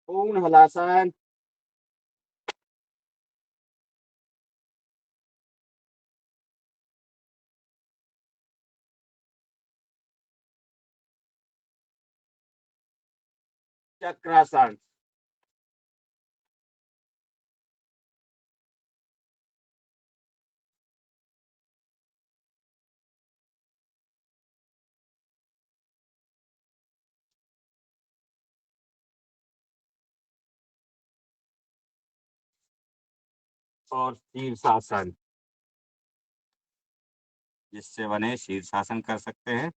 Speaker 2: पूर्ण हलासन, चक्रासन, और शीर्षासन, जिससे बने शीर्षासन कर सकते हैं।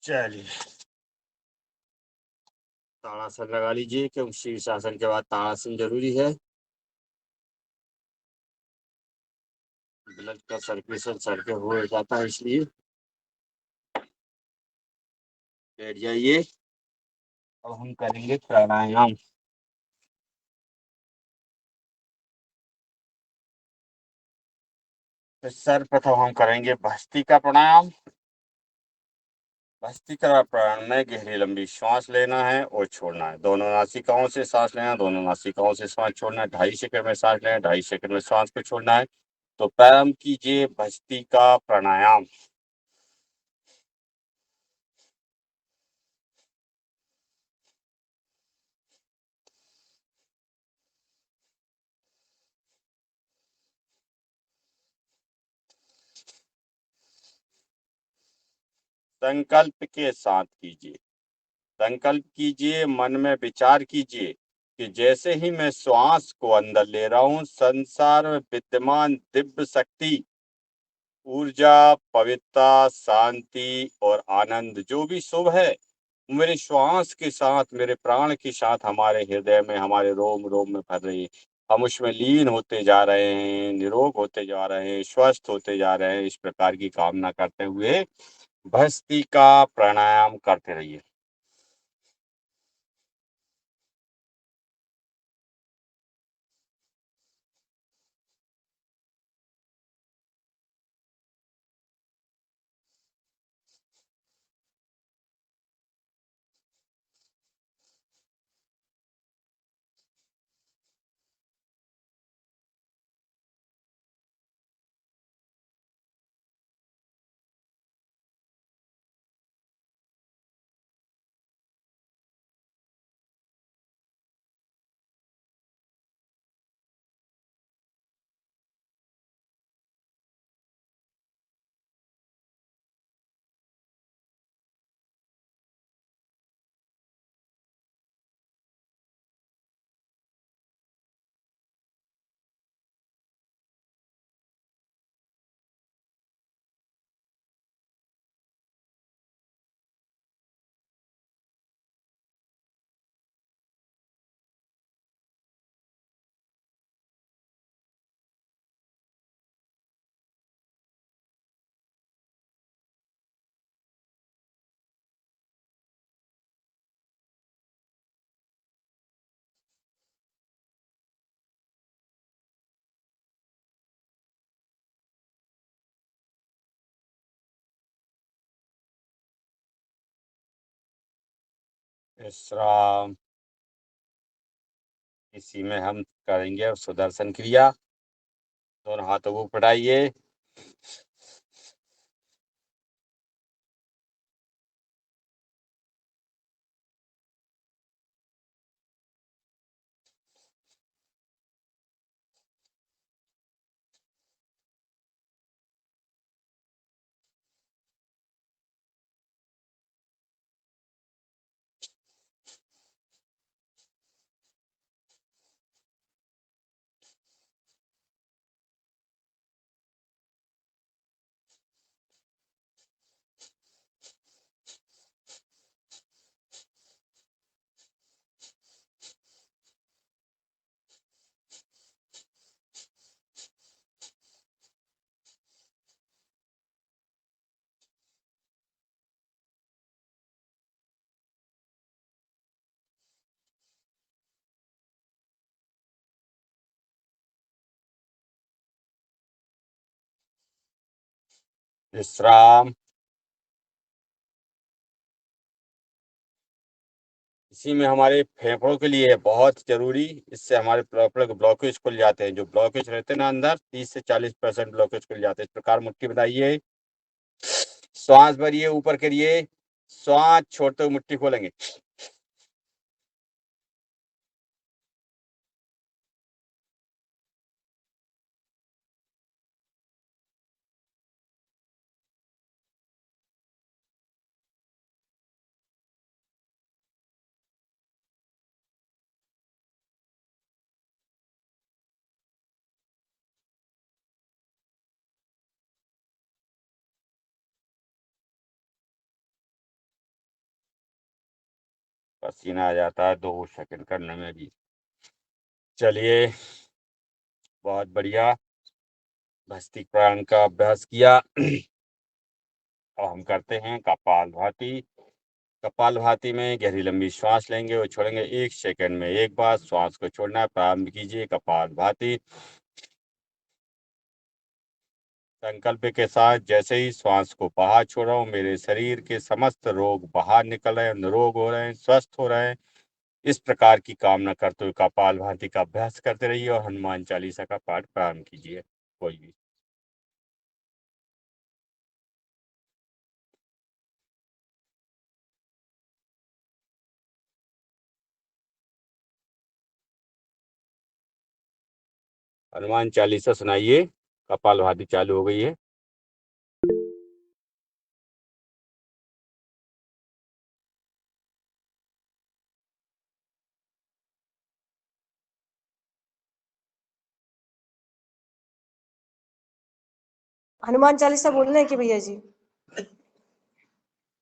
Speaker 2: चलिए ताड़ासन लगा लीजिए, क्योंकि शीर्षासन के बाद ताड़ासन जरूरी है। ब्लड का सर्कुलेशन सर पे हो जाता है, इसलिए बैठ जाइए। अब हम करेंगे प्राणायाम। तो सर्वप्रथम हम करेंगे भस्त्रिका प्राणायाम। भस्त्रिका प्राणायाम में गहरी लंबी सांस लेना है और छोड़ना है। दोनों नासिकाओं से सांस लेना, दोनों नासिकाओं से सांस छोड़ना है। 2.5 सेकंड में सांस लेना, 2.5 सेकंड में सांस को छोड़ना है। तो प्रारंभ कीजिए भस्त्रिका प्राणायाम। संकल्प के साथ कीजिए। संकल्प कीजिए, मन में विचार कीजिए कि जैसे ही मैं श्वास को अंदर ले रहा हूं, संसार में विद्यमान दिव्य शक्ति, ऊर्जा, पवित्रता, शांति और आनंद जो भी शुभ है, मेरे श्वास के साथ, मेरे प्राण के साथ हमारे हृदय में, हमारे रोम रोम में भर रही है। हम उसमें लीन होते जा रहे हैं, निरोग होते जा रहे हैं, स्वस्थ होते जा रहे हैं। इस प्रकार की कामना करते हुए भस्त्रिका प्राणायाम करते रहिए। विश्राम। इसी में हम करेंगे अब सुदर्शन क्रिया। दोनों हाथों को फैलाइए। विश्राम। इसी में हमारे फेफड़ों के लिए बहुत जरूरी, इससे हमारे फेफड़ों के ब्लॉकेज खुल जाते हैं। जो ब्लॉकेज रहते हैं ना अंदर 30 से 40% ब्लॉकेज खुल जाते हैं। इस प्रकार मुट्ठी बनाइए, श्वास भरिए, ऊपर करिए, श्वास छोड़ते हुए मुट्ठी खोलेंगे। पसीना आ जाता है 2 सेकंड करने में भी। चलिए, बहुत बढ़िया भस्त्रिका प्राणायाम का अभ्यास किया। अब हम करते हैं कपालभाति। कपालभाति में गहरी लंबी श्वास लेंगे और छोड़ेंगे 1 सेकंड में एक बार। श्वास को छोड़ना है, प्रारंभ कीजिए कपालभाति। संकल्प के साथ जैसे ही श्वास को बाहर छोड़ रहा हूँ, मेरे शरीर के समस्त रोग बाहर निकल रहे हैं, निरोग हो रहे हैं, स्वस्थ हो रहे हैं। इस प्रकार की कामना करते हुए कपालभाति का अभ्यास करते रहिए और हनुमान चालीसा का पाठ प्रारंभ कीजिए। कोई भी हनुमान चालीसा सुनाइए। कपालभाति चालू हो गई है।
Speaker 4: हनुमान चालीसा बोलना है कि भैया जी?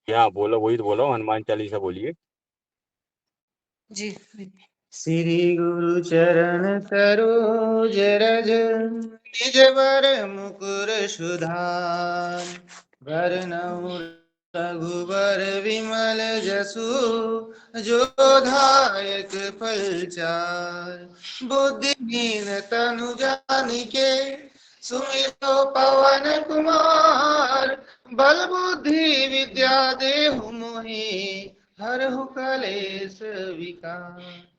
Speaker 2: यहाँ बोलो, वही तो बोलो, हनुमान चालीसा बोलिए
Speaker 4: जी।
Speaker 5: श्री गुरु चरण सरोज रज निज वर मुकुर सुधार वरनउ रघुबर विमल जसु जो दायक फलचार बुद्धिहीन तनु जानिके सुमिरो पवन कुमार बल बुद्धि विद्या देहु मोहि हरहु कलेश विकार।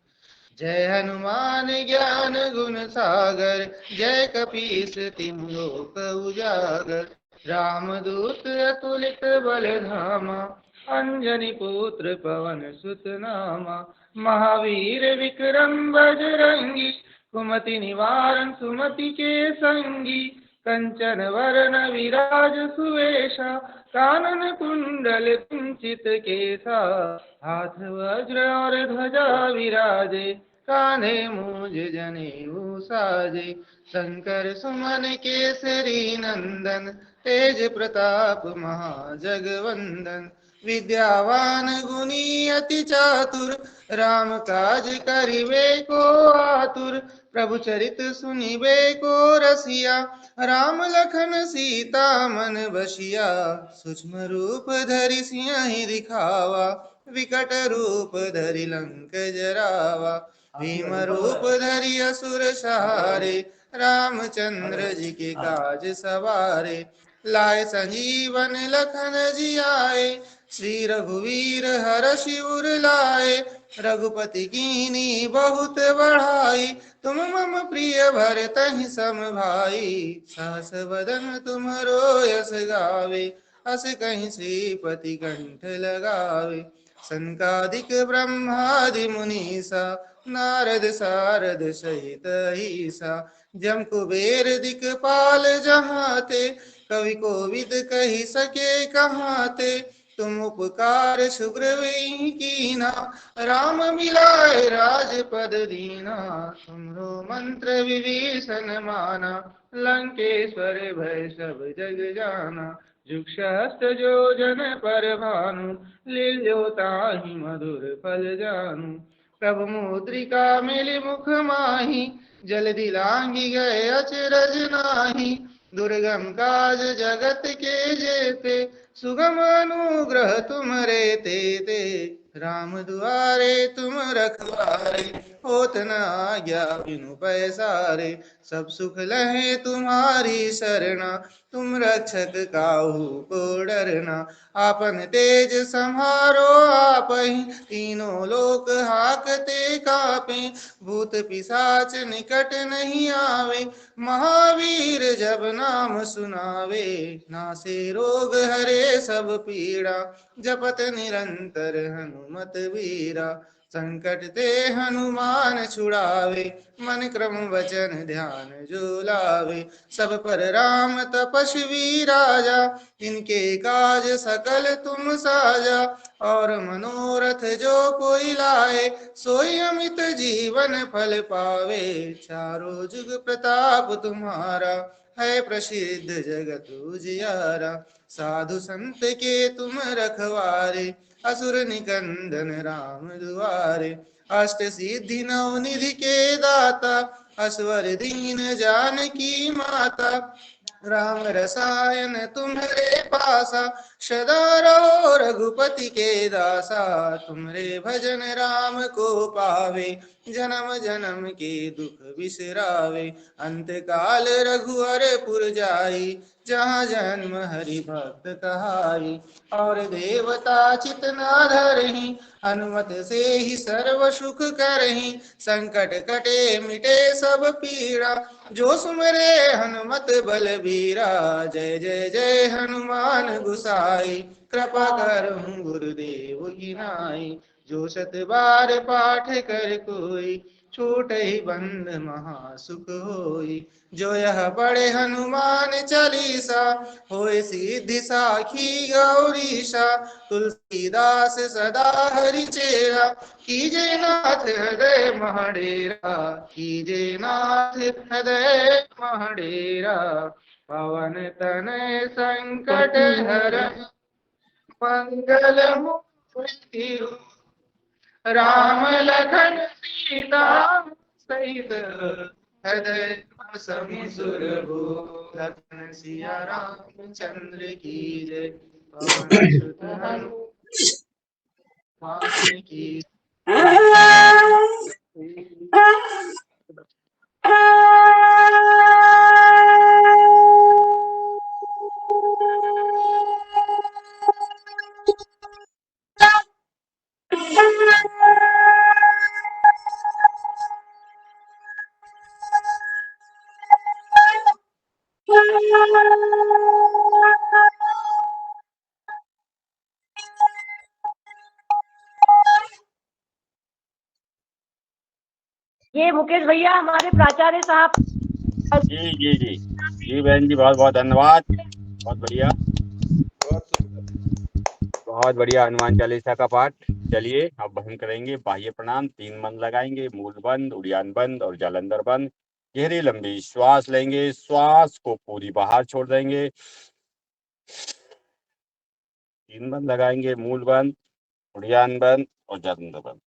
Speaker 5: जय हनुमान ज्ञान गुण सागर जय कपीस तिहु लोक उजागर रामदूत अतुलित बल धामा अंजनी पुत्र पवन सुत नामा महावीर विक्रम बजरंगी कुमति निवारण सुमति के संगी कंचन वरण विराज सुवेशा कानन कुंडल कुंचित केसा हाथ वज्र और ध्वजा विराजे कान्हे मूज जनेऊ साजे शंकर सुमन केसरी नंदन तेज प्रताप महाजगवंदन विद्यावान गुणी अति चातुर राम काज करिबे को आतुर प्रभु चरित सुनिबे को रसिया राम लखन सीता मन बसिया सूक्ष्म रूप धरि सिंह दिखावा विकट रूप धरि लंक जरावा भीम रूप धरि असुर सहारे रामचंद्र जी के काज सवारे लाए संजीवन लखन जियाए श्री रघुवीर हर्षि उर लाए रघुपति कीनी बहुत बढ़ाई तुम मम प्रिय भरतहि सम भाई सहस बदन तुम्हरो यस गावे अस कहीं श्रीपति कंठ लगावे संकादिक ब्रह्मादि मुनीसा नारद सारद सहित ईसा जम कुबेर दिक्पाल जहाते कवि कोविद कही सके कहाते तुम उपकार सुग्रीव कीना राम मिलाए राजपद दीना तुमरो मंत्र विभीषण माना लंकेश्वर भय सब जग जाना जुक्षहस्त जो जन पर भानु लील्यो ताहि मधुर फल जानु प्रभु मुद्रिका मिली मुख माही जल्दी लांगी गए अचरज नाही दुर्गम काज जगत के जेते सुगम अनुग्रह तुम रे ते राम दुआरे तुम रखवारे होत न आज्ञा बिनु पैसारे। सब सुख लहे तुम्हारी शरणा, तुम रक्षक काहू को डरना। आपन तेज सम्हारो आपहि, तीनों लोक हाकते कापे। भूत पिशाच निकट नहीं आवे, महावीर जब नाम सुनावे। नासे रोग हरे सब पीड़ा, जपत निरंतर हनुमत वीरा। संकट ते हनुमान छुड़ावे, मन क्रम वचन ध्यान जो लावे। सब पर राम तपस्वी राजा, इनके काज सकल तुम साजा। और मनोरथ जो कोई लाए, सोई अमित जीवन फल पावे। चारों जुग प्रताप तुम्हारा, है प्रसिद्ध जगत उजियारा। साधु संत के तुम रखवारे, असुर निकंदन राम दुआरे। अष्ट सिद्धि नव निधि के दाता, असवर दीन जानकी माता। राम रसायन तुम्हारे पासा, सदा रहो रघुपति के दासा। तुम्हारे भजन राम को पावे, जन्म जन्म के दुख बिसरावे। अंत काल रघुवर पुर जाई, जहाँ जन्म हरि भक्त कहाई। और देवता चित न धरहि, हनुमत से ही सर्व सुख करहि। संकट कटे मिटे सब पीड़ा, जो सुमरे हनुमत बलबीरा। जय जय जय हनुमान गुसाई, कृपा करहु गुरुदेव की नाई। जो शत बार पाठ कर कोई, छूटहि बंद महासुख होई। जो यह पढ़े हनुमान चालीसा, होय सिद्धि साखी गौरीशा। तुलसीदास सदा हरि चेरा, कीजे नाथ हृदय महडेरा। कीजे नाथ हृदय महडेरा। पवन तनय संकट हरन, मंगल मूर्ति राम लखन सीता सहित। हृदय बसहि सुरभूषण, सिया रामचंद्र की जय। पवन सुत हनुमान की
Speaker 4: ये मुकेश भैया हमारे प्राचार्य साहब।
Speaker 2: जी जी जी जी बहन जी, बहुत बहुत धन्यवाद। बहुत बढ़िया, बहुत बढ़िया हनुमान चालीसा का पाठ। चलिए अब हम करेंगे बाह्य प्रणाम। 3 बंद लगाएंगे, मूल बंद, उड़ियान बंद और जालंधर बंद। गहरी लंबी श्वास लेंगे, श्वास को पूरी बाहर छोड़ देंगे। 3 बंद लगाएंगे, मूल बंद, उड़ियान बंद और जालंधर बंद।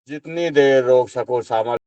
Speaker 2: जितनी देर रोक सको सामर्थ्य